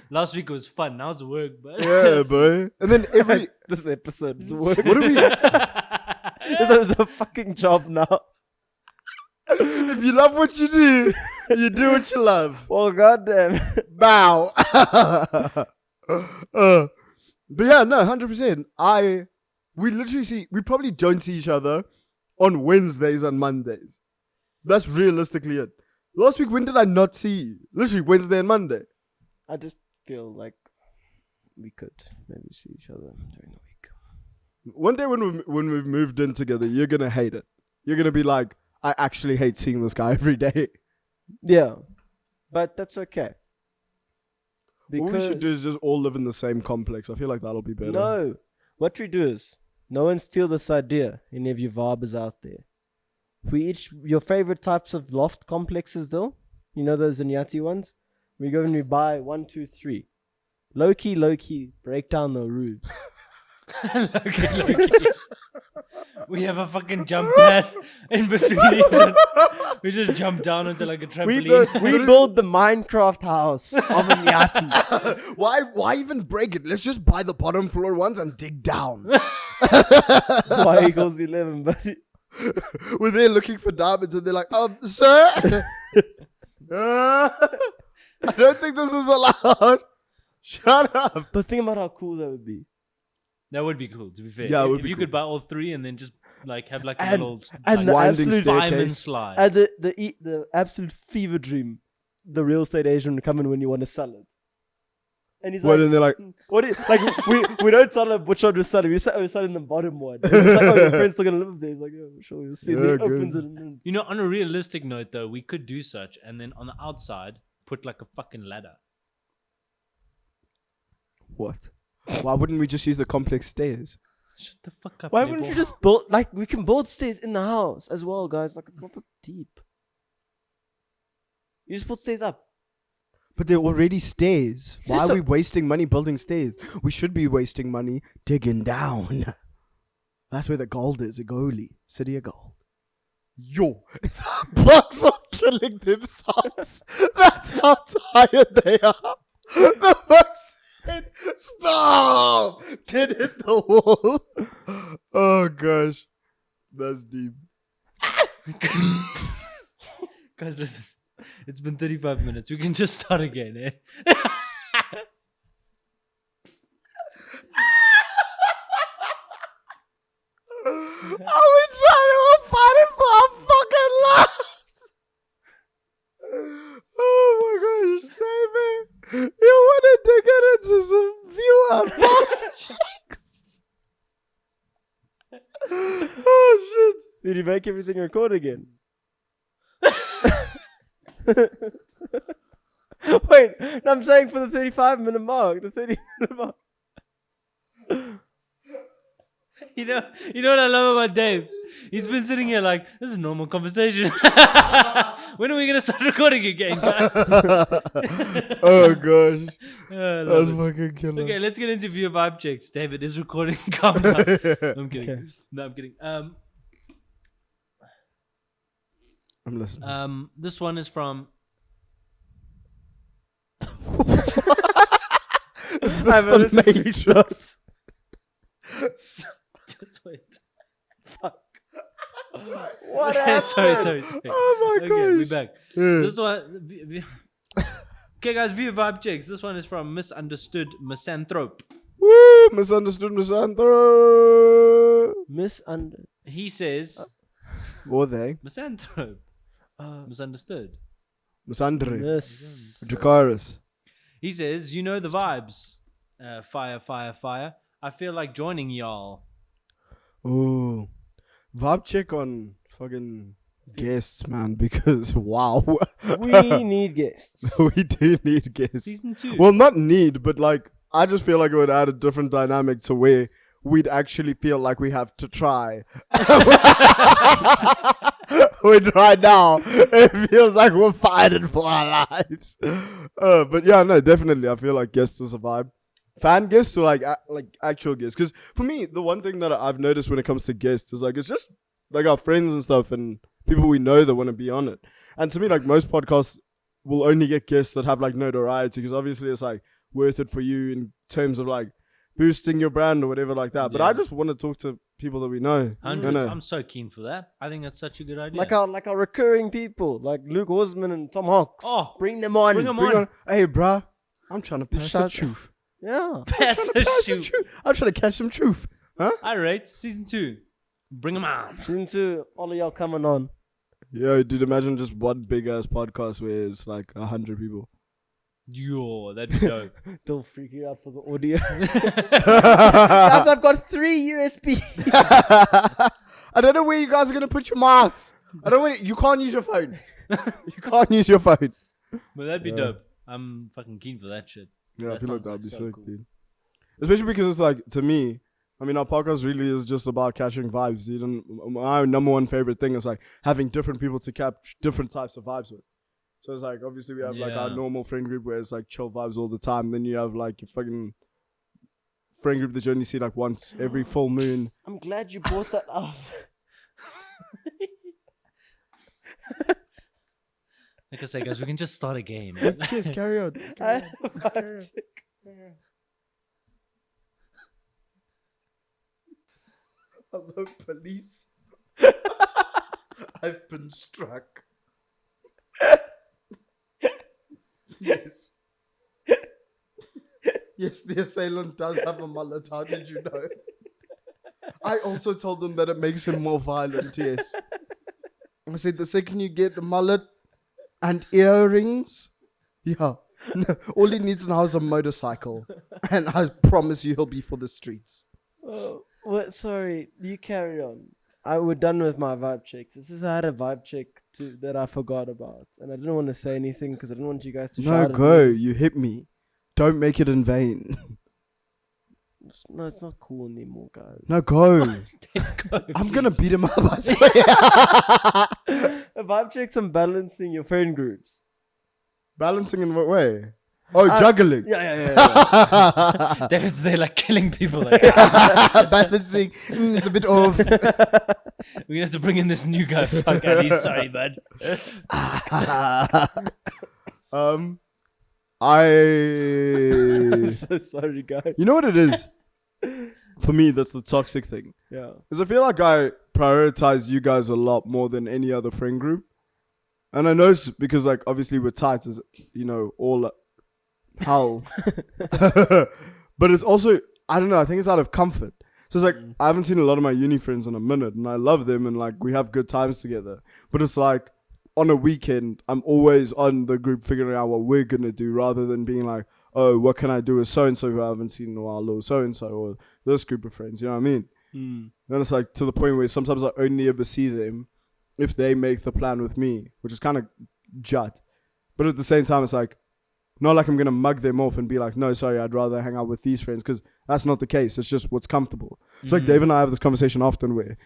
Last week was fun. Now it's work, but Yeah, bro. And then every... This episode is work. What do we... This is a fucking job now. If you love what you do, you do what you love. Well, goddamn. Bow. But yeah, no, 100%. We probably don't see each other on Wednesdays and Mondays. That's realistically it. Last week, when did I not see you? Literally Wednesday and Monday. I just feel like we could maybe see each other during the week. One day when we've moved in together, you're gonna hate it. You're gonna be like, I actually hate seeing this guy every day. Yeah, but that's okay. What we should do is just all live in the same complex. I feel like that'll be better. No, what we do is no one steal this idea. Any of you Vaabs out there? We each your favorite types of loft complexes, though. You know those Inyati ones. We go and we buy 1, 2, 3. Low key, break down the roofs. Loki. We have a fucking jump pad in between these. We just jump down into like a trampoline. We build the Minecraft house of Inyati. Why even break it? Let's just buy the bottom floor ones and dig down. Why equals 11, buddy? We're there looking for diamonds and they're like, sir? I don't think this is allowed. Shut up. But think about how cool that would be. That would be cool, to be fair. Yeah, it would if be you cool. could buy all 3 and then just like have like a And- little and like, the winding absolute fireman staircase. slide. And the absolute fever dream, the real estate agent would come in when you want to sell it. And he's What, like, and they're like, what is, like we don't tell him which one we're selling. We're selling the bottom one. And he's like, oh, your friend's still gonna live there. He's like, yeah, sure, you'll see. And Yeah, he opens good. it and then You know, on a realistic note though, we could do such and then on the outside put like a fucking ladder. what? Why wouldn't we just use the complex stairs? Shut the fuck up. why Label. wouldn't you just build, like, we can build stairs in the house as well, guys. Like, it's not that deep. You just put stairs up. But they're already stairs. Why Just are we wasting money building stairs? We should be wasting money digging down. That's where the gold is, a goalie. City of gold. Yo, the bugs are killing themselves. That's how tired they are. The bugs said, stop! Did hit the wall. Oh gosh. That's deep. Guys, listen. It's been 35 minutes. We can just start again, eh? Are we trying to fight it for our fucking lives? Oh my gosh, David. You wanted to get into some viewer politics. Oh shit. Did you make everything record again? Wait, no, I'm saying for the 35-minute mark, the 30-minute mark. You know what I love about Dave? He's been sitting here like, this is a normal conversation. When are we gonna start recording again, guys? Oh gosh, I love that's it. fucking killer. Okay, let's get into viewer vibe checks. David is recording. Calm down. I'm kidding. Okay. No, I'm kidding. I'm listening. This one is from. Is this I've the listened to Matrix? Just wait. Fuck. What Okay, happened? sorry. Oh my Okay, we're gosh. back. Yeah. This one. Okay, guys, viewer vibe checks. This one is from Misunderstood Misanthrope. Woo! Misunderstood, misanthrope. He says, Or they. Misanthrope. Misunderstood. Misandre. Miss. Dracarys. He says, you know the vibes. Fire. I feel like joining y'all. Ooh. Vibe check on fucking guests, man, because wow. We need guests. We do need guests. Season 2. Well, not need, but like, I just feel like it would add a different dynamic to where we'd actually feel like we have to try. When right now, it feels like we're fighting for our lives. But yeah, no, definitely. I feel like guests is a vibe. Fan guests or like actual guests. Because for me, the one thing that I've noticed when it comes to guests is like, it's just like our friends and stuff and people we know that want to be on it. And to me, like most podcasts will only get guests that have like notoriety because obviously it's like worth it for you in terms of like boosting your brand or whatever like that. But Yeah. I just want to talk to people that we know. 100. You know? I'm so keen for that. I think that's such a good idea. Like our recurring people, like Luke Osman and Tom Hawks. Oh, Bring them on. bring 'em Bring on. on- Hey, bruh, I'm trying to pass the Shut- truth. Yeah. Pass I'm trying to the pass the shoot. truth. I'm trying to catch some truth. Huh? I rate season 2. Bring 'em on. Season 2, all of y'all coming on. Yo, dude, imagine just one big ass podcast where it's like 100 people. Yo, that'd be dope. Don't freak you out for the audio. Guys, I've got 3 USB. I don't know where you guys are gonna put your marks. I don't want you can't use your phone. You can't use your phone. But that'd be Yeah. dope. I'm fucking keen for that shit. Yeah, I That feel like sounds that'd be so sick, cool. dude. Especially because it's like, to me, I mean, our podcast really is just about catching vibes, dude. And my number one favorite thing is like having different people to catch different types of vibes with. So it's like, obviously we have like our Yeah. normal friend group where it's like chill vibes all the time. Then you have like your fucking friend group that you only see like once every full moon. I'm glad you brought that up. Like I say, guys, we can just start again. Cheers, carry on. I have a vibe check. Hello, police. I've been struck. Yes. Yes, the assailant does have a mullet. How did you know? I also told them that it makes him more violent, yes. I said, the second you get a mullet and earrings, yeah. No, all he needs now is a motorcycle. And I promise you he'll be for the streets. Oh, what? Sorry, you carry on. We're done with my vibe checks. This is I had a vibe check too that I forgot about, and I didn't want to say anything because I didn't want you guys to No, shout. go. At me. You hit me. Don't make it in vain. No, it's not cool anymore, guys. No, go. Go, I'm going to please. beat him up, I swear. A vibe check's on balancing your friend groups. Balancing in what way? Oh, Uh, juggling. Yeah. David's there like killing people. Like, Balancing. It's a bit off. we have to bring in this new guy. Fuck, Andy. Sorry, bud. I'm I. so sorry, guys. You know what it is? For me, that's the toxic thing. Yeah. Because I feel like I prioritize you guys a lot more than any other friend group. And I know it's because, like, obviously we're tight as, you know, all hell. But it's also, I don't know, I think it's out of comfort. So it's like, I haven't seen a lot of my uni friends in a minute, and I love them, and, like, we have good times together. But it's like, on a weekend, I'm always on the group figuring out what we're going to do rather than being like, oh, what can I do with so-and-so who I haven't seen in a while, or so-and-so, or this group of friends, you know what I mean? Mm. And it's like to the point where sometimes I only ever see them if they make the plan with me, which is kind of jut. But at the same time, it's like, not like I'm gonna mug them off and be like, no, sorry, I'd rather hang out with these friends, because that's not the case. It's just what's comfortable. It's like Dave and I have this conversation often where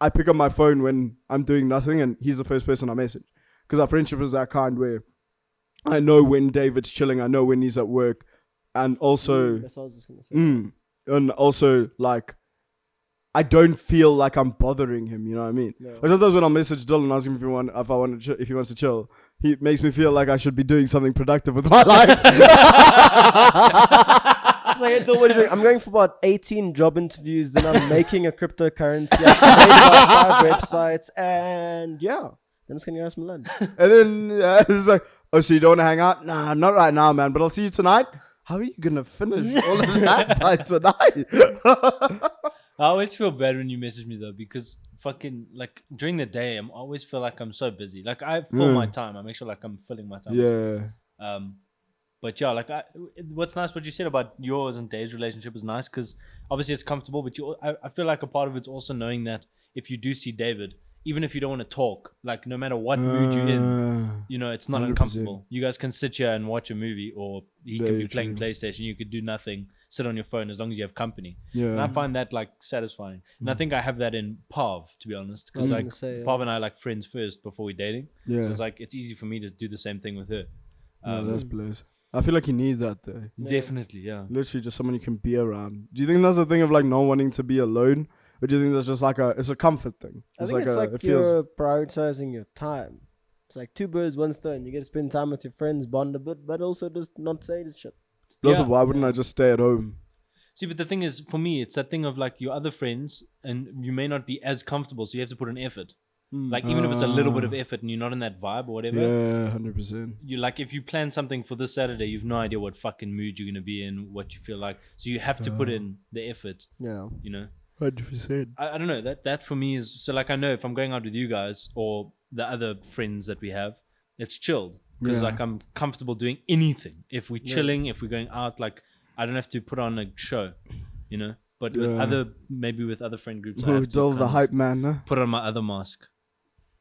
I pick up my phone when I'm doing nothing and he's the first person I message, because our friendship is that kind where I know when David's chilling, I know when he's at work, and also That's what I was just gonna say. and also like I don't feel like I'm bothering him, you know what I mean? No. Like sometimes when I message Dylan asking if he wants to chill, he makes me feel like I should be doing something productive with my life. It's like, hey, Dylan, what are you doing? I'm going for about 18 job interviews, then I'm making a cryptocurrency. I've made about 5 websites, and yeah, then it's gonna go some lunch. And then it's like, oh, so you don't want to hang out? Nah, not right now, man, but I'll see you tonight. How are you gonna finish all of that by tonight? I always feel bad when you message me though, because fucking like during the day, I always feel like I'm so busy. Like I fill my time. I make sure like I'm filling my time. Yeah. But yeah, like what's nice, what you said about yours and Dave's relationship is nice, because obviously it's comfortable. But I feel like a part of it's also knowing that if you do see David, even if you don't want to talk, like no matter what mood you're in, you know, it's not 100%. uncomfortable. You guys can sit here and watch a movie, or he can Very be playing true. PlayStation. You could do nothing, sit on your phone, as long as you have company. Yeah. And I find that like satisfying. And I think I have that in Pav, to be honest, I was because gonna like say, yeah. Pav and I are like friends first before we're dating. Yeah. So it's like it's easy for me to do the same thing with her. No, that's bliss. I feel like you need that though. Definitely, yeah. Literally just someone you can be around. Do you think that's a thing of like not wanting to be alone? Or do you think that's just like it's a comfort thing? I think it's like it feels, you're prioritizing your time. It's like 2 birds, 1 stone. You get to spend time with your friends, bond a bit, but also just not say the shit. but also, Yeah. why wouldn't I just stay at home? See, but the thing is, for me, it's that thing of like your other friends, and you may not be as comfortable, so you have to put an effort. Like even if it's a little bit of effort and you're not in that vibe or whatever. Yeah, 100%. You like if you plan something for this Saturday, you've no idea what fucking mood you're gonna be in, what you feel like. So you have to put in the effort, Yeah. you know. 100%. I don't know, that for me is so like I know if I'm going out with you guys or the other friends that we have, it's chilled because Yeah. like I'm comfortable doing anything. If we're chilling, if we're going out, like I don't have to put on a show, you know. But with with other friend groups, I have to Dull kind the of hype man, huh? put on my other mask.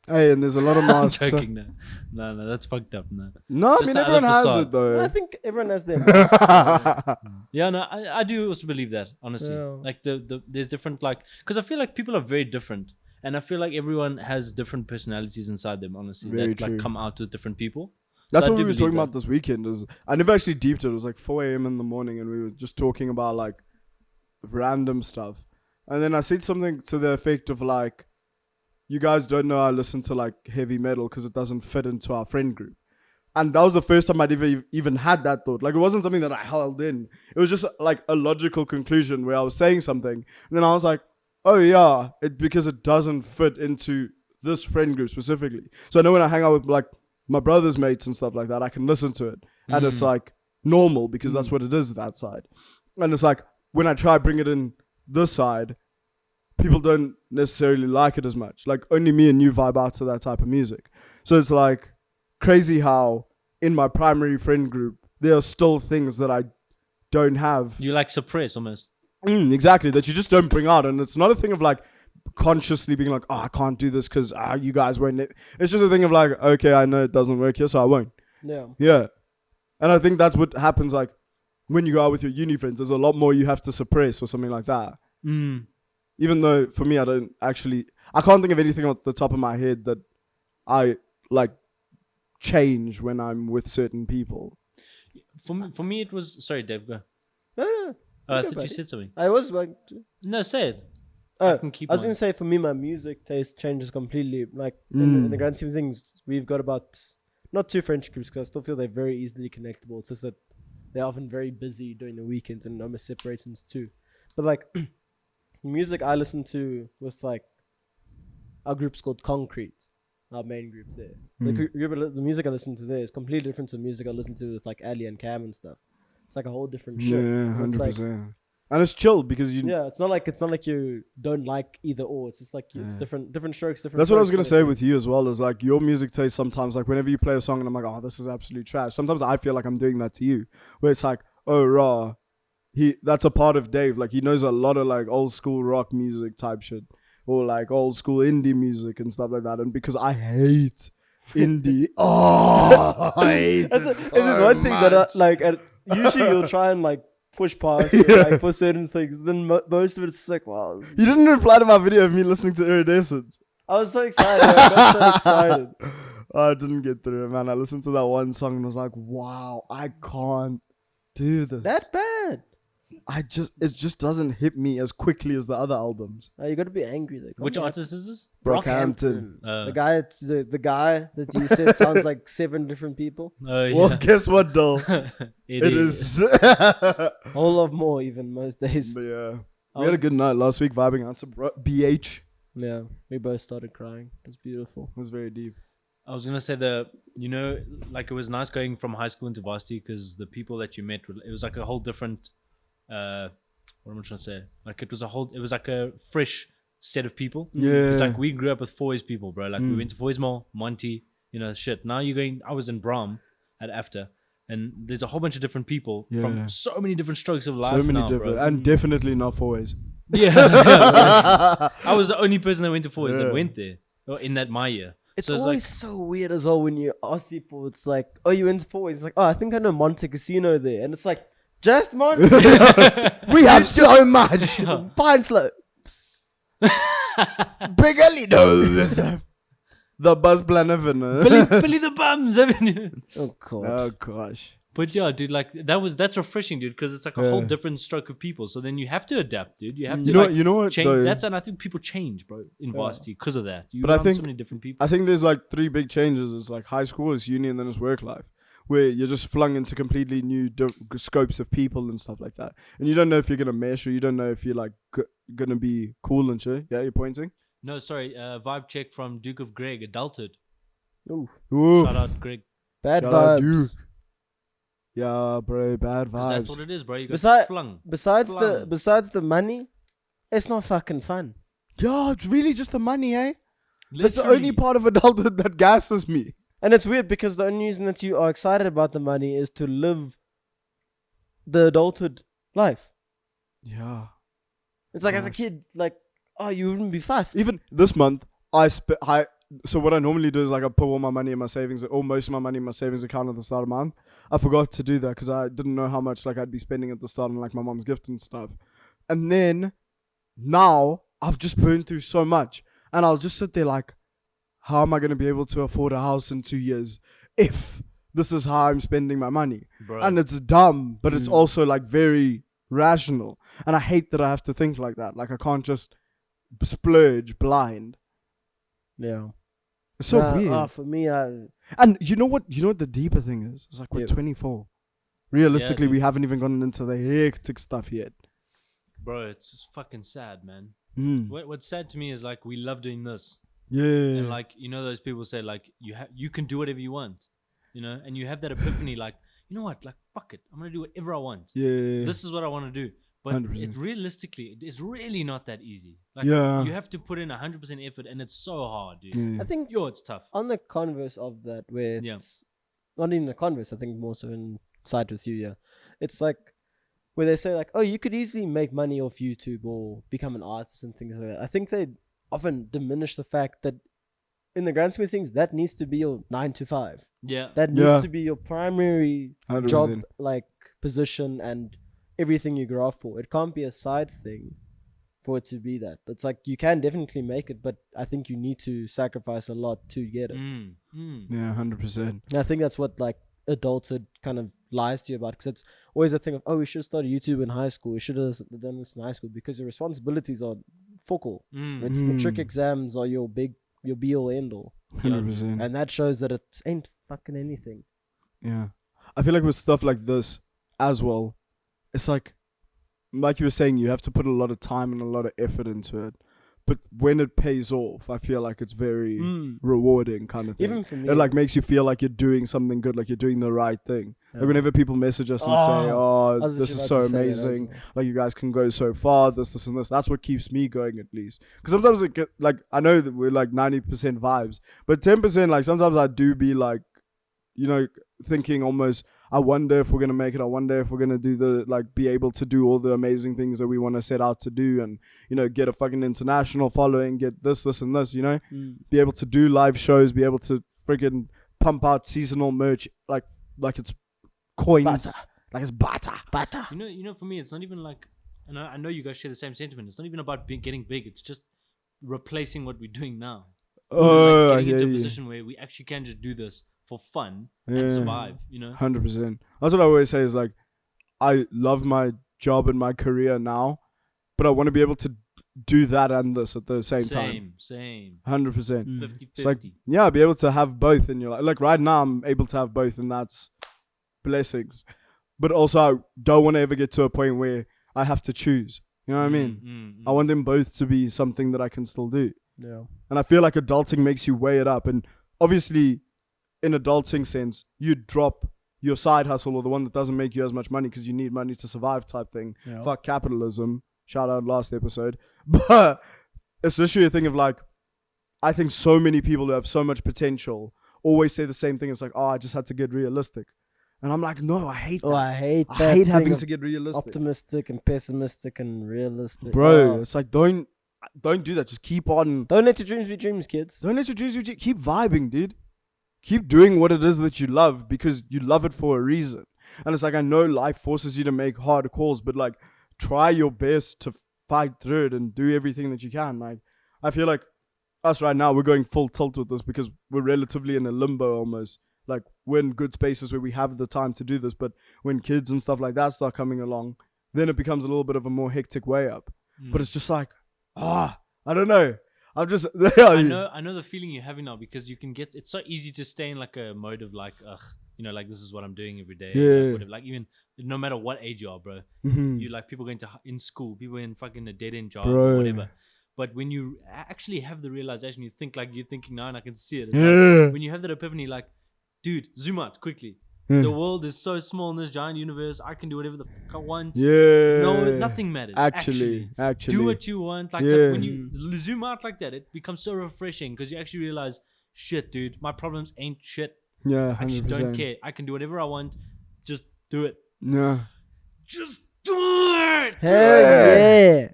Hey, and there's a lot of I'm masks. joking, no, that's fucked up. No, No, I Just mean the everyone other has facade. it though. I think everyone has their mask. yeah, no, I do also believe that honestly. Yeah. Like the there's different like because I feel like people are very different, and I feel like everyone has different personalities inside them. Honestly, Very that true. like come out with different people. That's So I what do we were believe talking that. about this weekend. I never actually deeped it. It was like 4 a.m. in the morning, and we were just talking about like random stuff. And then I said something to the effect of like, "You guys don't know I listen to like heavy metal because it doesn't fit into our friend group." And that was the first time I'd even had that thought. Like it wasn't something that I held in. It was just like a logical conclusion where I was saying something, and then I was like, "Oh yeah, because it doesn't fit into this friend group specifically." So I know when I hang out with like my brother's mates and stuff like that, I can listen to it, and it's like normal because that's what it is that side. And it's like when I try bring it in this side, people don't necessarily like it as much. Like only me and you vibe out to that type of music. So it's like crazy how in my primary friend group there are still things that I don't have. You like suppress almost. Exactly, that you just don't bring out. And it's not a thing of like consciously being like, oh, I can't do this because you guys won't. It's just a thing of like, okay, I know it doesn't work here, so I won't. Yeah. And I think that's what happens like when you go out with your uni friends. There's a lot more you have to suppress or something like that. Even though for me, I can't think of anything off the top of my head that I like change when I'm with certain people. For me, it was sorry, Dave. Go. No. I go, thought buddy. you said something. I was like, No, say it. I can keep was mine. gonna say for me, my music taste changes completely. Like in the grand scheme of things, we've got about not 2 friendship groups because I still feel they're very easily connectable. It's just that they're often very busy during the weekends and almost separate into 2. But like the music I listen to was like our group's called Concrete. Our main group's there. The music I listen to there is completely different to the music I listen to with like Ali and Cam and stuff. It's like a whole different shit. Yeah, It's 100%. And it's chill because you. yeah, it's not like you don't like either or. It's just like it's different strokes, different. That's what I was strokes, gonna and say with you as well. Is like your music taste sometimes. Like whenever you play a song and I'm like, oh, this is absolute trash. Sometimes I feel like I'm doing that to you, where it's like, oh, raw. That's a part of Dave. Like he knows a lot of like old school rock music type shit, or like old school indie music and stuff like that. And because I hate Indie. Oh, I hate it It's so just one thing that much. usually you'll try and like push past it, like for certain things. Then most of it's like, wow. You didn't reply to my video of me listening to Iridescent. I was so excited. I got so excited. I didn't get through it, man. I listened to that one song and was like, wow, I can't do this. That bad. It just doesn't hit me as quickly as the other albums. You got to be angry though. Which artist is this? Brockhampton. The guy that you said sounds like 7 different people. Yeah. Well, guess what, though? it is. Whole lot more even most days. But yeah. We had a good night last week vibing out to BH. Yeah, we both started crying. It was beautiful. It was very deep. I was gonna say like it was nice going from high school into varsity because the people that you met, it was like a whole different. What am I trying to say? Like it was like a fresh set of people. Yeah. It's like we grew up with Foy's people, bro. Like we went to Foy's Mall, Monty, shit. Now you're going. I was in Bram at AFTA, and there's a whole bunch of different people from so many different strokes of life. So many now, different, bro. and definitely not always. Yeah, I was the only person that went to Foy's that went there in that my year. It's so always so weird as well when you ask people. It's like, oh, you went to Foy's? It's like, oh, I think I know Monte Casino there, and it's like, just Monte. We have so much. Pine Slope. Big Alinos. The Buzz Planavan. Billy the Bums Avenue. Oh god. Oh gosh. But yeah, dude, like that's refreshing, dude, because it's like a whole different stroke of people. So then you have to adapt, dude. You have to you know what change. though? And I think people change, bro, in varsity because of that. You But I around think- so many different people. I think there's like 3 big changes. It's like high school, it's uni, and then it's work life, where you're just flung into completely new scopes of people and stuff like that. And you don't know if you're gonna mesh, or you don't know if you're like gonna be cool and shit. Yeah, you're pointing. No, sorry, vibe check from Duke of Greg, adulthood. Ooh. Ooh. Shout out Greg. Bad Shout out vibes. Duke. Yeah, bro, bad 'Cause that's vibes. what it is, bro. You got Besides- flung. Besides the money, it's not fucking fun. Yeah, it's really just the money, eh? That's the only Literally. part of adulthood that gasses me. And it's weird because the only reason that you are excited about the money is to live the adulthood life. Yeah. It's like as a Gosh. kid, like, oh, you wouldn't be fast. Even this month, so what I normally do is like I put all my money in my savings, or most of my money in my savings account at the start of the month. I forgot to do that because I didn't know how much like I'd be spending at the start on like my mom's gift and stuff. And then now I've just burned through so much, and I'll just sit there like, how am I going to be able to afford a house in 2 years if this is how I'm spending my money? Bro. And it's dumb, but it's also like very rational. And I hate that I have to think like that. Like I can't just splurge blind. Yeah. It's so weird. For me, And you know what the deeper thing is? It's like we're 24. Realistically, dude. we haven't even gotten into the hectic stuff yet. Bro, it's just fucking sad, man. Mm. What's sad to me is like we love doing this. Yeah. And like, those people say like you can do whatever you want, and you have that epiphany like, you know what, like fuck it, I'm gonna do whatever I want. Yeah. This is what I want to do. But 100%. it's really not that easy. Like Yeah. you have to put in 100% effort, and it's so hard, dude. Yeah. I think It's tough. on the converse of that, where it's not even the converse, I think more so inside with you, yeah. It's like where they say like, oh, you could easily make money off YouTube or become an artist and things like that. I think they often diminish the fact that in the grand scheme of things, that needs to be your 9 to 5. Yeah. That needs to be your primary 100%. job, like position and everything you grow up for. It can't be a side thing for it to be that. It's like you can definitely make it, but I think you need to sacrifice a lot to get it. Yeah, 100%. And I think that's what like adulthood kind of lies to you about, because it's always a thing of, oh, we should start YouTube in high school. We should have done this in high school because your responsibilities are fuck all. It's matric exams are your be all end all. 100%. And that shows that it ain't fucking anything. Yeah. I feel like with stuff like this as well, it's like you were saying, you have to put a lot of time and a lot of effort into it. But when it pays off, I feel like it's very rewarding kind of thing. Even for me, It like makes you feel like you're doing something good, like you're doing the right thing. Like whenever people message us and say, I "Oh, was this literally is about so to say that as amazing! well. Like you guys can go so far, this and this." That's what keeps me going, at least. Because sometimes it get, like I know that we're like 90% vibes, but 10%, like sometimes I do be like, thinking almost, I wonder if we're gonna make it. I wonder if we're gonna be able to do all the amazing things that we want to set out to do, and get a fucking international following, get this, and this. Be able to do live shows, be able to freaking pump out seasonal merch like it's coins, Butter. like it's butter. Butter. You know, for me, it's not even like, and I know you guys share the same sentiment. It's not even about getting big. It's just replacing what we're doing now. Oh, Getting into a yeah. position where we actually can just do this for fun and survive. 100%. That's what I always say is like, I love my job and my career now, but I want to be able to do that and this at the same time. Same. 100%. 50-50. It's like, yeah, be able to have both in your life. Like right now, I'm able to have both, and that's blessings. But also, I don't want to ever get to a point where I have to choose. You know what I mean? I want them both to be something that I can still do. Yeah. And I feel like adulting makes you weigh it up. And obviously, in adulting sense, you drop your side hustle or the one that doesn't make you as much money because you need money to survive type thing. Yeah. Fuck capitalism. Shout out last episode. But it's literally a thing of like, I think so many people who have so much potential always say the same thing. It's like, oh, I just had to get realistic. And I'm like, no, I hate that. Oh, I hate that. I hate thing having of to get realistic. optimistic and pessimistic and realistic. Bro, Oh. it's like, don't do that. Just keep on. Don't let your dreams be dreams, kids. Don't let your dreams be. Keep vibing, dude. Keep doing what it is that you love because you love it for a reason. And it's like, I know life forces you to make hard calls, but like, try your best to fight through it and do everything that you can. Like, I feel like us right now, we're going full tilt with this because we're relatively in a limbo almost. Like, we're in good spaces where we have the time to do this, but when kids and stuff like that start coming along, then it becomes a little bit of a more hectic way up. But it's just like, I don't know. I'm just I know the feeling you're having now because you can get. It's so easy to stay in like a mode of like, like this is what I'm doing every day. Yeah. Like, whatever. Like even no matter what age you are, bro. You like people going to in school, people in fucking a dead end job or whatever. But when you actually have the realization, you think like you're thinking now, and I can see it. It's like, when you have that epiphany, like, dude, zoom out quickly. The world is so small in this giant universe. I can do whatever the fuck I want. Yeah. No, nothing matters. Actually. Do what you want. Like that, when you zoom out like that, it becomes so refreshing because you actually realize, shit, dude, my problems ain't shit. Yeah, 100%. I actually don't care. I can do whatever I want. Just do it. Yeah. Just do it. Hell yeah.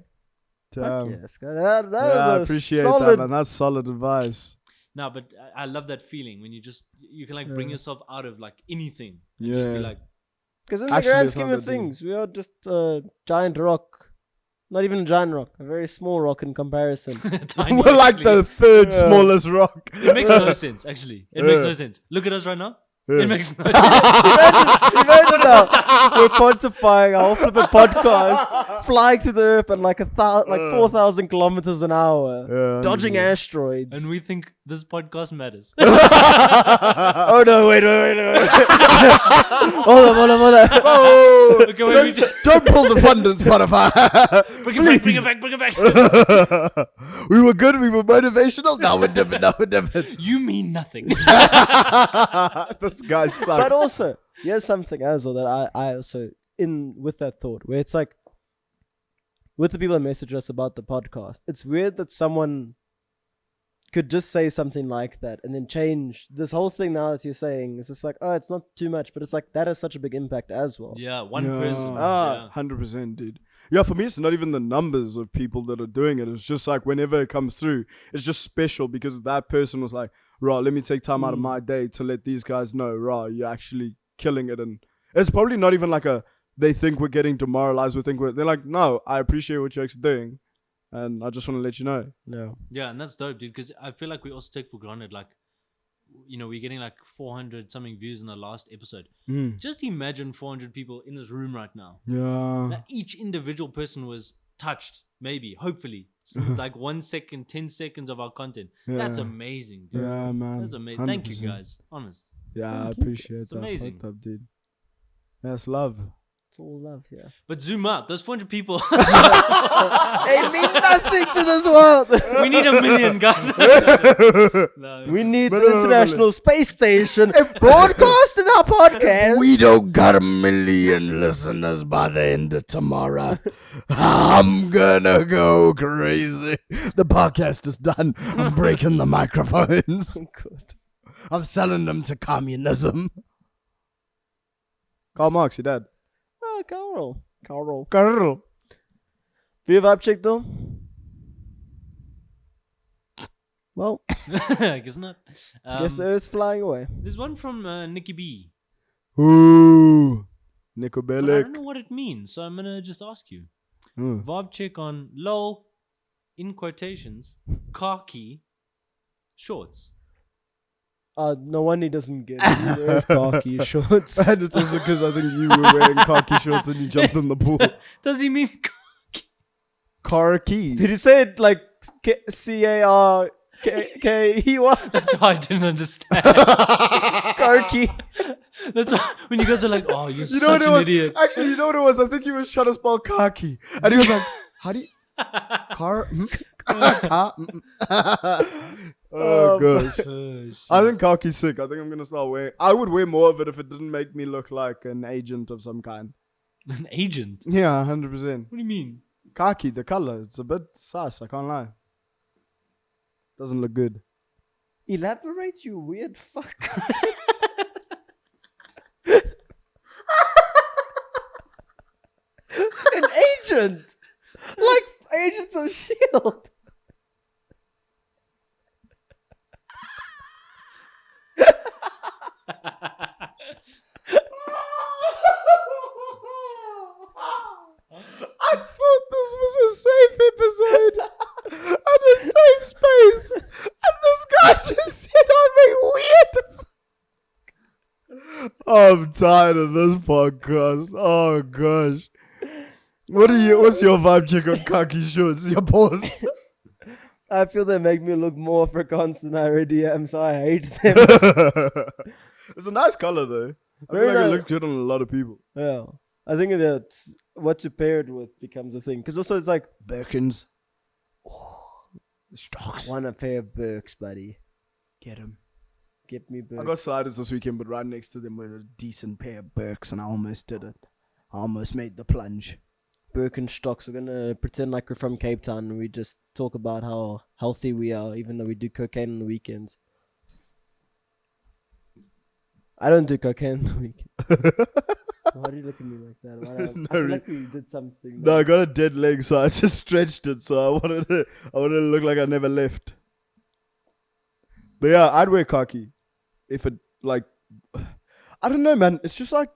Damn. Fuck yes. That Yeah, was I a appreciate solid. that, man. That's solid advice. No, but I love that feeling when you can like bring yourself out of like anything. And Yeah. just be like, Because in the Actually, grand it's scheme not of that deep. things, we are just a giant rock. Not even a giant rock. A very small rock in comparison. tiny, We're like actually. the third smallest rock. It makes no sense, actually. It makes no sense. Look at us right now. Yeah. It makes no sense. Imagine now. We're quantifying our flipping podcast, flying to the earth at like 4,000 kilometers an hour, Yeah, dodging 100%. asteroids. And we think this podcast matters. Oh no! Wait! Hold on. Oh, Okay, wait, don't pull the fund on Spotify. bring it back. We were good. We were motivational. Now we're different. You mean nothing. This guy sucks. But also, here's something as well that I also with that thought where it's like with the people that message us about the podcast, it's weird that someone could just say something like that and then change this whole thing now that you're saying. It's just like, oh, it's not too much, but it's like that has such a big impact as well. Yeah, one person. Ah. 100%, dude. Yeah, for me, it's not even the numbers of people that are doing it. It's just like whenever it comes through, it's just special because that person was like, "Raw, let me take time out of my day to let these guys know, Raw, you're actually killing it." And it's probably not even like they think we're getting demoralized. They're like, "No, I appreciate what you're actually doing, and I just want to let you know." No. Yeah, and that's dope, dude, because I feel like we also take for granted, like, we're getting like 400 something views in the last episode. Just imagine 400 people in this room right now. Yeah. That each individual person was touched, maybe, hopefully. Like 1 second, 10 seconds of our content. Yeah. That's amazing, dude. Yeah, man. That's amazing. Thank you, 100%. guys. Honest. Yeah, I Thank you. appreciate It's that. amazing. Fucked up, dude. That's love. It's all love, yeah. But zoom out. Those 400 people. They mean nothing to this world. We need 1 million, guys. No. We need But the no, International Space Station broadcasting our podcast. We don't got 1 million listeners by the end of tomorrow. I'm gonna go crazy. The podcast is done. I'm breaking the microphones. Good. I'm selling them to communism. Karl Marx, your dad. Oh, Carl. Karl. Wie vibe check though? Well, I guess not. guess the Earth's flying away. There's one from Nikki B. Ooh. Nico But I Bellic. don't know what it means, so I'm gonna just ask you. Ooh. Vaab check on lol, in quotations, khaki shorts. No wonder he doesn't get it. There's khaki shorts. And it's also because I think you were wearing khaki shorts and you jumped in the pool. Does he mean Khaki. Did he say it like CARKEY? That's why I didn't understand. Khaki. That's why when you guys are like, oh, you're You know what such it an was? idiot. Actually, you know what it was? I think he was trying to spell khaki. And he was like, how do you... Oh, gosh. I think khaki's sick. I think I'm going to start wearing... I would wear more of it if it didn't make me look like an agent of some kind. An agent? Yeah, 100%. What do you mean? Khaki, the color. It's a bit sus. I can't lie. Doesn't look good. Elaborate, you weird fuck. An agent, like Agents of Shield. I thought this was a safe episode and a safe space, and this guy just said I'm weird. I'm tired of this podcast. Oh gosh, what's your vibe check on khaki shorts? Your boss. I feel they make me look more Afrikaans than I already am, so I hate them. It's a nice color though. I feel Very like it nice. looks good on a lot of people. Yeah, I think that what to pair it with becomes a thing. Because also it's like, Birkins. I Stocks. want a pair of Birks, buddy. Get him. Get me I Birks. got sliders this weekend, but right next to them were a decent pair of Birks, and I almost did it. I almost made the plunge. Birkenstocks. We're gonna pretend like we're from Cape Town and we just talk about how healthy we are, even though we do cocaine on the weekends. I don't do cocaine on the weekend. Why do you look at me like that? I feel like we did something. No, I got a dead leg, so I just stretched it. So I wanted to look like I never left. But yeah, I'd wear khaki if it like. I don't know, man. It's just like,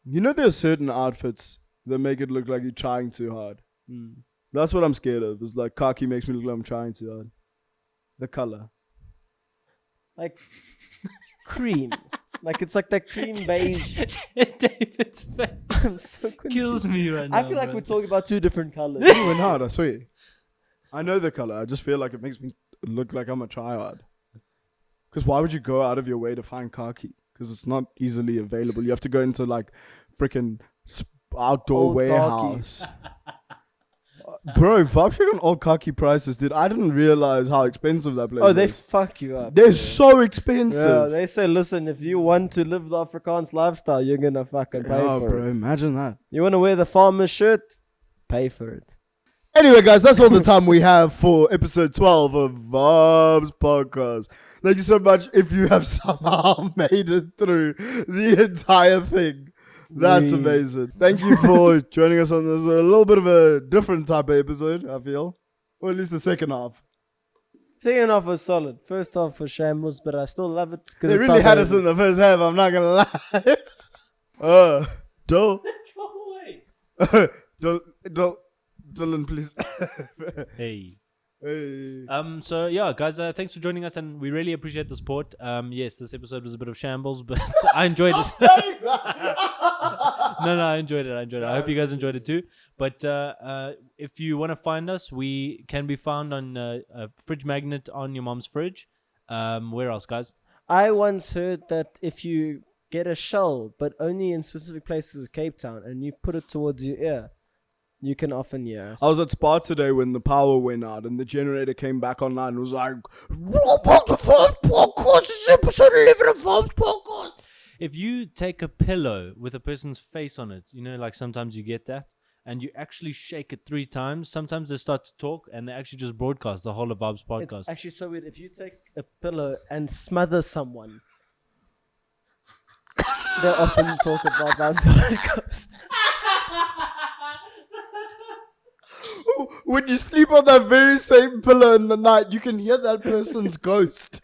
you know, there are certain outfits that make it look like you're trying too hard. That's what I'm scared of. It's like khaki makes me look like I'm trying too hard. The color, Like cream. Like it's like that cream beige. David's face I'm so confused. kills me right now. I feel like we're talking about two different colors. you went hard. I swear. I know the color. I just feel like it makes me look like I'm a tryhard. Because why would you go out of your way to find khaki? Because it's not easily available. You have to go into like freaking outdoor Old warehouse. Bro, Vaabs check on all khaki prices, dude. I didn't realize how expensive that place Oh, they is. fuck you up. They're yeah. so expensive. Yeah, they say, listen, if you want to live the Afrikaans lifestyle, you're gonna fucking pay Oh, for bro, it. imagine that. You wanna wear the farmer's shirt? Pay for it. Anyway, guys, that's all the time we have for episode 12 of Vaabs Podcast. Thank you so much if you have somehow made it through the entire thing. That's We- amazing. Thank you for joining us on this a little bit of a different type of episode, I feel. Or at least the second half. Second half was solid. First half was shambles, but I still love it. They really had us in the first half, I'm not going to lie. Don't. Go away. Dylan, please. Hey. Hey. So yeah, guys, thanks for joining us, and we really appreciate the support. Yes, this episode was a bit of shambles, but I enjoyed it. Saying that. No, I enjoyed it. I hope you guys enjoyed it too. But if you want to find us, we can be found on a fridge magnet on your mom's fridge. Where else, guys? I once heard that if you get a shell, but only in specific places of Cape Town, and you put it towards your ear, you can often hear us. I was at Spa today when the power went out and the generator came back online and was like, welcome to Vaabs Podcast, it's episode 11 of Vaabs Podcast. If you take a pillow with a person's face on it, you know, like sometimes you get that, and you actually shake it 3 times, sometimes they start to talk and they actually just broadcast the whole of Vaabs Podcast. It's actually so weird. If you take a pillow and smother someone, they often talk about that podcast. when you sleep on that very same pillow in the night, you can hear that person's ghost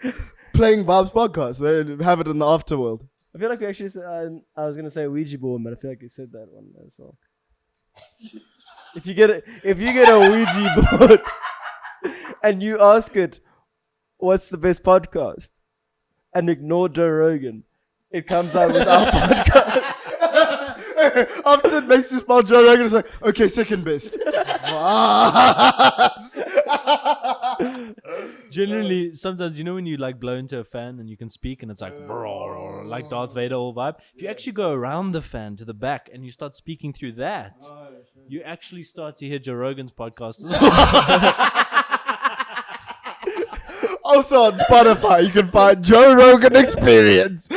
playing Vaabs podcast. They have it in the afterworld. I feel like we actually said, I was gonna say Ouija board, but I feel like you said that one as well. If you get a Ouija board and you ask it, what's the best podcast? And ignore Joe Rogan, it comes out with our podcast. After it makes you spell Joe Rogan, it's like, okay, second best. Vaabs. Generally, sometimes, you know when you like blow into a fan and you can speak and it's like like Darth Vader all vibe? If you actually go around the fan to the back and you start speaking through that, you actually start to hear Joe Rogan's podcast as well. Also on Spotify, you can find Joe Rogan Experience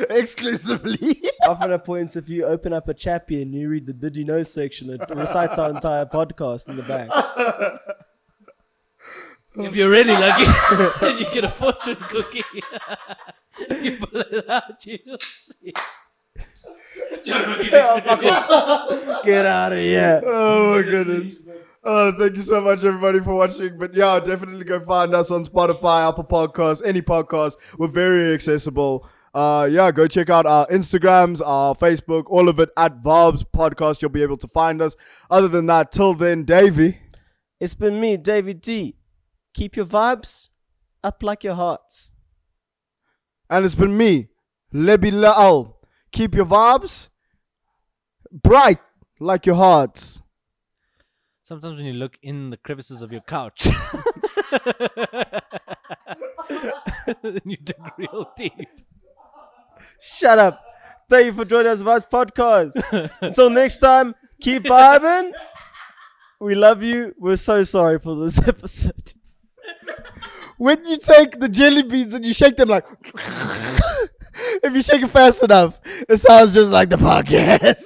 exclusively. Often at points, if you open up a chappy and you read the Did You Know section, it recites our entire podcast in the back. If you're really lucky and you get a fortune cookie, you pull it out, you'll see. Joe Rogan Experience. Get out of here. Oh my goodness. Oh, thank you so much, everybody, for watching. But yeah, definitely go find us on Spotify, Apple Podcasts, any podcast. We're very accessible. Yeah, go check out our Instagrams, our Facebook, all of it at Vaabs Podcast. You'll be able to find us. Other than that, till then, Davey. It's been me, David D. Keep your vibes up like your hearts. And it's been me, Lebi Laal. Keep your vibes bright like your hearts. Sometimes when you look in the crevices of your couch, then you dig real deep. Shut up. Thank you for joining us, Vaabs Podcast. Until next time, keep vibing. We love you. We're so sorry for this episode. When you take the jelly beans and you shake them like, if you shake it fast enough, it sounds just like the podcast.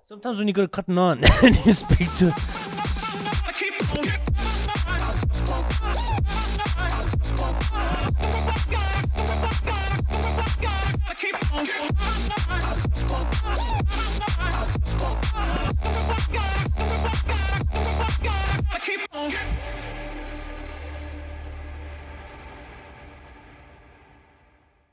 Sometimes when you got a cotton on and you speak to I keep on